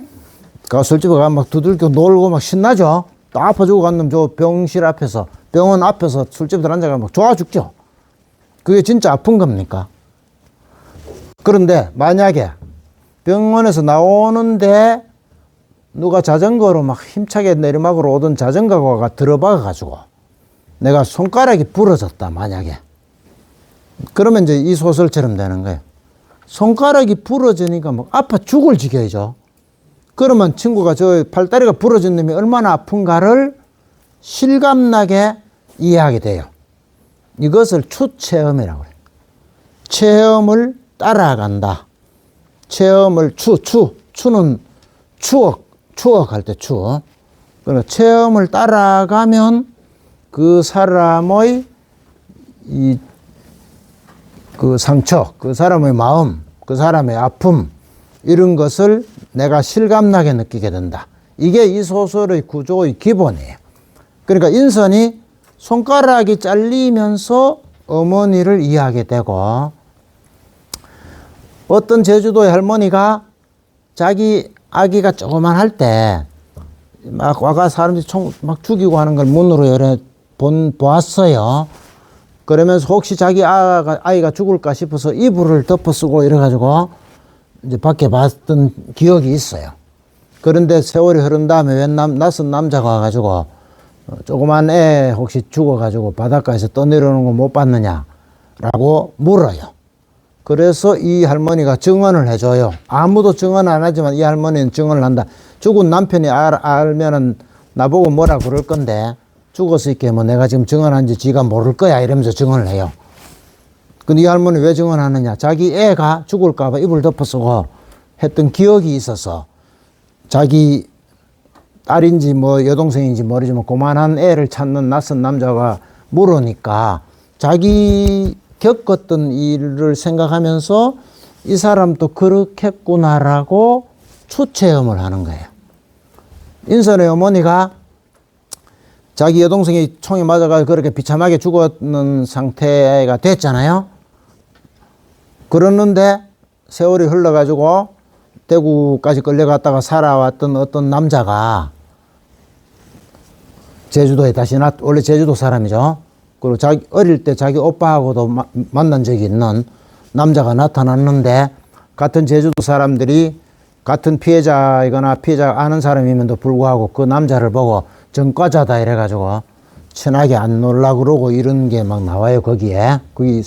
술집에 가면 막 두들겨 놀고 막 신나죠. 또 아파 죽고 간 놈 저 병실 앞에서 병원 앞에서 술집에 앉아가 막 좋아 죽죠. 그게 진짜 아픈 겁니까? 그런데 만약에 병원에서 나오는데 누가 자전거로 막 힘차게 내리막으로 오던 자전거가 들어박아 가지고 내가 손가락이 부러졌다 만약에 그러면 이제 이 소설처럼 되는 거예요. 손가락이 부러지니까 막 아파 죽을 지경이죠. 그러면 친구가 저 팔다리가 부러진 놈이 얼마나 아픈가를 실감나게 이해하게 돼요. 이것을 추체험이라고 해요. 체험을 따라간다. 체험을 추는 추억할 때 추. 그러니까 체험을 따라가면 그 사람의 그 상처, 그 사람의 마음, 그 사람의 아픔 이런 것을 내가 실감나게 느끼게 된다. 이게 이 소설의 구조의 기본이에요. 그러니까 인선이 손가락이 잘리면서 어머니를 이해하게 되고 어떤 제주도의 할머니가 자기 아기가 조그만 할 때 막 와가 사람들이 총 막 죽이고 하는 걸 문으로 열어 보았어요. 그러면서 혹시 자기 아이가 죽을까 싶어서 이불을 덮어 쓰고 이래가지고 이제 밖에 봤던 기억이 있어요. 그런데 세월이 흐른 다음에 웬 낯선 남자가 와가지고 조그만 애 혹시 죽어가지고 바닷가에서 떠내려오는 거 못 봤느냐라고 물어요. 그래서 이 할머니가 증언을 해줘요. 아무도 증언 안 하지만 이 할머니는 증언을 한다. 죽은 남편이 알면은 나보고 뭐라 그럴 건데 죽었을 게 뭐 내가 지금 증언한지 지가 모를 거야 이러면서 증언을 해요. 근데 이 할머니 왜 증언하느냐? 자기 애가 죽을까봐 이불 덮어쓰고 했던 기억이 있어서 자기 딸인지 뭐 여동생인지 모르지만 고만한 애를 찾는 낯선 남자가 물으니까 자기 겪었던 일을 생각하면서 이 사람도 그렇겠구나라고 추체험을 하는 거예요. 인선의 어머니가 자기 여동생이 총에 맞아가 그렇게 비참하게 죽었는 상태가 됐잖아요. 그랬는데 세월이 흘러가지고 대구까지 끌려갔다가 살아왔던 어떤 남자가 제주도에 다시 원래 제주도 사람이죠. 그리고 자기 어릴 때 자기 오빠하고도 만난 적이 있는 남자가 나타났는데 같은 제주도 사람들이 같은 피해자이거나 피해자 아는 사람임에도 불구하고 그 남자를 보고 전과자다 이래가지고 친하게 안 놀라 그러고 이런 게 막 나와요. 거기에 그게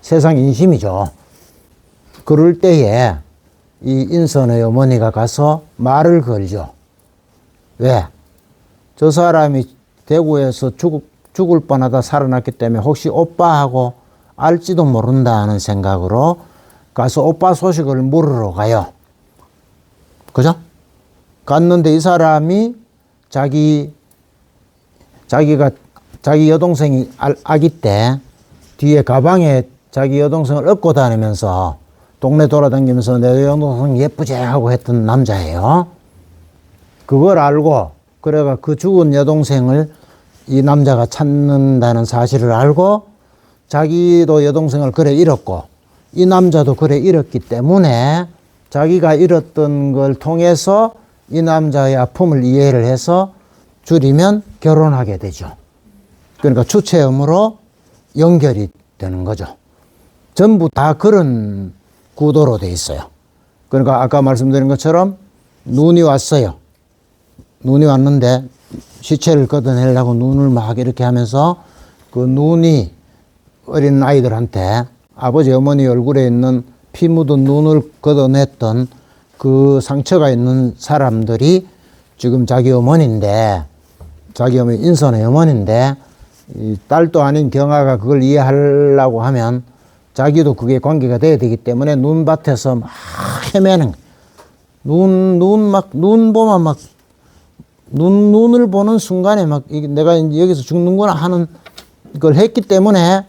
세상 인심이죠. 그럴 때에 이 인선의 어머니가 가서 말을 걸죠. 왜? 저 사람이 대구에서 죽을 뻔하다 살아났기 때문에 혹시 오빠하고 알지도 모른다는 생각으로 가서 오빠 소식을 물으러 가요. 그죠? 갔는데 이 사람이 자기 여동생이 아기 때 뒤에 가방에 자기 여동생을 업고 다니면서 동네 돌아다니면서 내 여동생 예쁘지 하고 했던 남자예요. 그걸 알고 그래가 그 죽은 여동생을 이 남자가 찾는다는 사실을 알고 자기도 여동생을 그래 잃었고 이 남자도 그래 잃었기 때문에 자기가 잃었던 걸 통해서 이 남자의 아픔을 이해를 해서 줄이면 결혼하게 되죠. 그러니까 추체험으로 연결이 되는 거죠. 전부 다 그런 구도로 돼 있어요. 그러니까 아까 말씀드린 것처럼 눈이 왔어요. 눈이 왔는데 시체를 걷어내려고 눈을 막 이렇게 하면서 그 눈이 어린 아이들한테 아버지 어머니 얼굴에 있는 피 묻은 눈을 걷어냈던 그 상처가 있는 사람들이 지금 자기 어머니인데 자기 어머니 인선의 어머니인데 이 딸도 아닌 경아가 그걸 이해하려고 하면 자기도 그게 관계가 돼야 되기 때문에 눈밭에서 막 헤매는 눈 보면 막 눈을 보는 순간에 막 내가 여기서 죽는구나 하는 걸 했기 때문에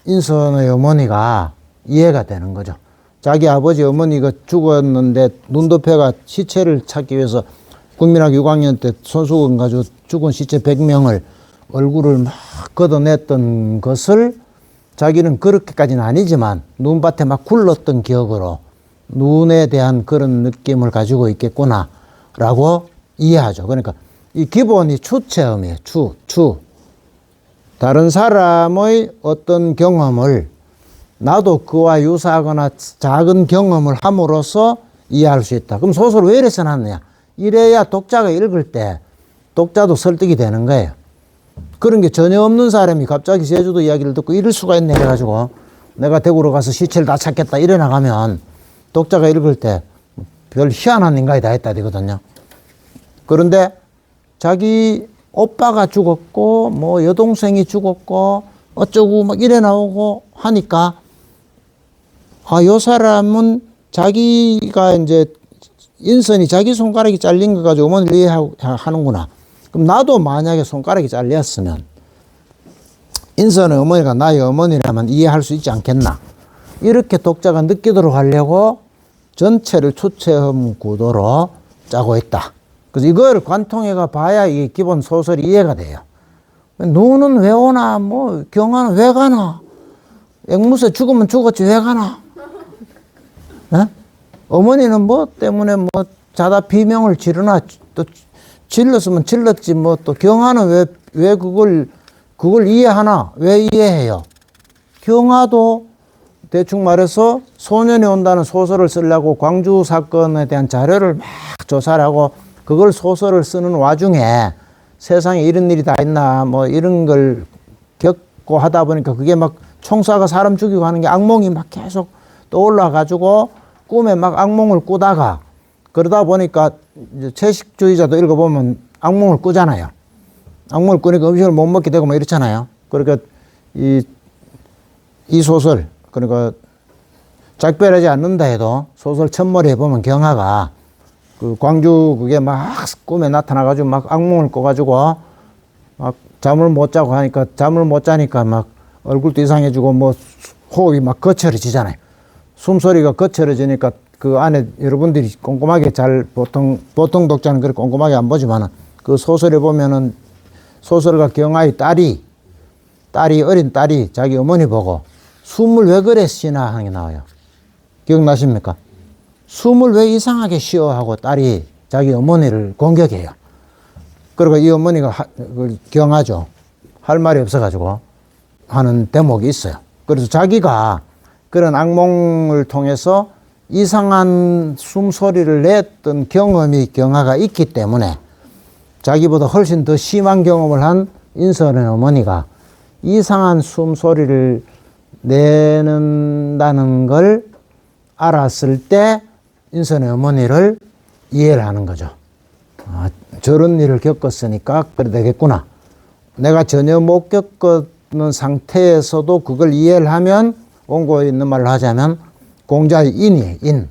인선의 어머니가 이해가 되는 거죠. 자기 아버지 어머니가 죽었는데 눈높이가 시체를 찾기 위해서 국민학교 6학년 때 손수건 가지고 죽은 시체 100명을 얼굴을 막 걷어냈던 것을 자기는 그렇게까지는 아니지만 눈밭에 막 굴렀던 기억으로 눈에 대한 그런 느낌을 가지고 있겠구나라고 이해하죠. 그러니까 이 기본이 추체험이에요. 추. 다른 사람의 어떤 경험을 나도 그와 유사하거나 작은 경험을 함으로써 이해할 수 있다. 그럼 소설을 왜 이래 써놨느냐? 이래야 독자가 읽을 때 독자도 설득이 되는 거예요. 그런 게 전혀 없는 사람이 갑자기 제주도 이야기를 듣고 이럴 수가 있네 해가지고 내가 대구로 가서 시체를 다 찾겠다 이래 나가면 독자가 읽을 때 별 희한한 인간이 다 했다 되거든요. 그런데 자기 오빠가 죽었고 뭐 여동생이 죽었고 어쩌고 막 이래 나오고 하니까 요 사람은 자기가 이제 인선이 자기 손가락이 잘린 거 가지고 어머니를 이해하는구나. 그럼 나도 만약에 손가락이 잘렸으면 인선의 어머니가 나의 어머니라면 이해할 수 있지 않겠나. 이렇게 독자가 느끼도록 하려고 전체를 추체험 구도로 짜고 있다. 그래서 이걸 관통해가 봐야 이게 기본 소설이 이해가 돼요. 눈은 왜 오나, 뭐 경화는 왜 가나, 앵무새 죽으면 죽었지 왜 가나. 에? 어머니는 뭐 때문에 뭐 자다 비명을 지르나, 또 질렀으면 질렀지 뭐 또 경화는 왜 그걸 이해하나, 왜 이해해요? 경화도 대충 말해서 소년이 온다는 소설을 쓰려고 광주 사건에 대한 자료를 막 조사를 하고 그걸 소설을 쓰는 와중에 세상에 이런 일이 다 있나 뭐 이런 걸 겪고 하다 보니까 그게 막 총사가 사람 죽이고 하는 게 악몽이 막 계속 떠올라 가지고 꿈에 막 악몽을 꾸다가 그러다 보니까 이제 채식주의자도 읽어보면 악몽을 꾸잖아요. 악몽을 꾸니까 음식을 못 먹게 되고 뭐 이렇잖아요. 그러니까 이 소설, 그러니까 작별하지 않는다 해도 소설 첫머리에 보면 경화가 그 광주 그게 막 꿈에 나타나가지고 막 악몽을 꿔가지고 막 잠을 못 자고 하니까 잠을 못 자니까 막 얼굴도 이상해지고 뭐 호흡이 막 거칠어지잖아요. 숨소리가 거칠어지니까 그 안에 여러분들이 꼼꼼하게 잘 보통 독자는 그렇게 꼼꼼하게 안 보지만은 그 소설에 보면은 소설가 경화의 딸이 어린 딸이 자기 어머니 보고 숨을 왜 그래 쉬나 하는 게 나와요. 기억나십니까? 숨을 왜 이상하게 쉬어 하고 딸이 자기 어머니를 공격해요. 그리고 이 어머니가 경하죠. 할 말이 없어가지고 하는 대목이 있어요. 그래서 자기가 그런 악몽을 통해서 이상한 숨소리를 냈던 경험이 경하가 있기 때문에 자기보다 훨씬 더 심한 경험을 한 인선의 어머니가 이상한 숨소리를 내는다는 걸 알았을 때 인선의 어머니를 이해를 하는 거죠. 저런 일을 겪었으니까 그래 되겠구나. 내가 전혀 못 겪는 상태에서도 그걸 이해를 하면 원고에 있는 말로 하자면 공자의 인이에요. 인.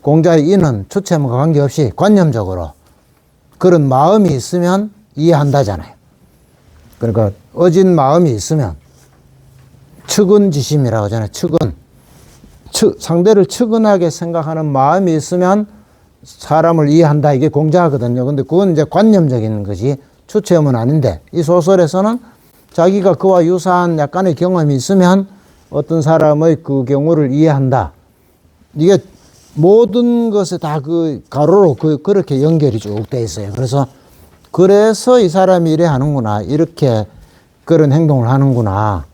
공자의 인은 추체험과 관계없이 관념적으로 그런 마음이 있으면 이해한다잖아요. 그러니까 어진 마음이 있으면 측은지심이라고 하잖아요. 상대를 측은하게 생각하는 마음이 있으면 사람을 이해한다. 이게 공자거든요. 근데 그건 이제 관념적인 거지 추체험은 아닌데 이 소설에서는 자기가 그와 유사한 약간의 경험이 있으면 어떤 사람의 그 경우를 이해한다. 이게 모든 것에 다 그 가로로 그렇게 연결이 쭉 돼 있어요. 그래서 이 사람이 이래 하는구나. 이렇게 그런 행동을 하는구나.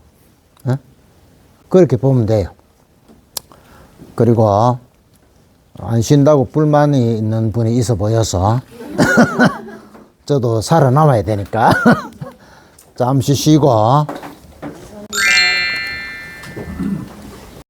그렇게 보면 돼요. 그리고 안 쉰다고 불만이 있는 분이 있어 보여서 저도 살아남아야 되니까 잠시 쉬고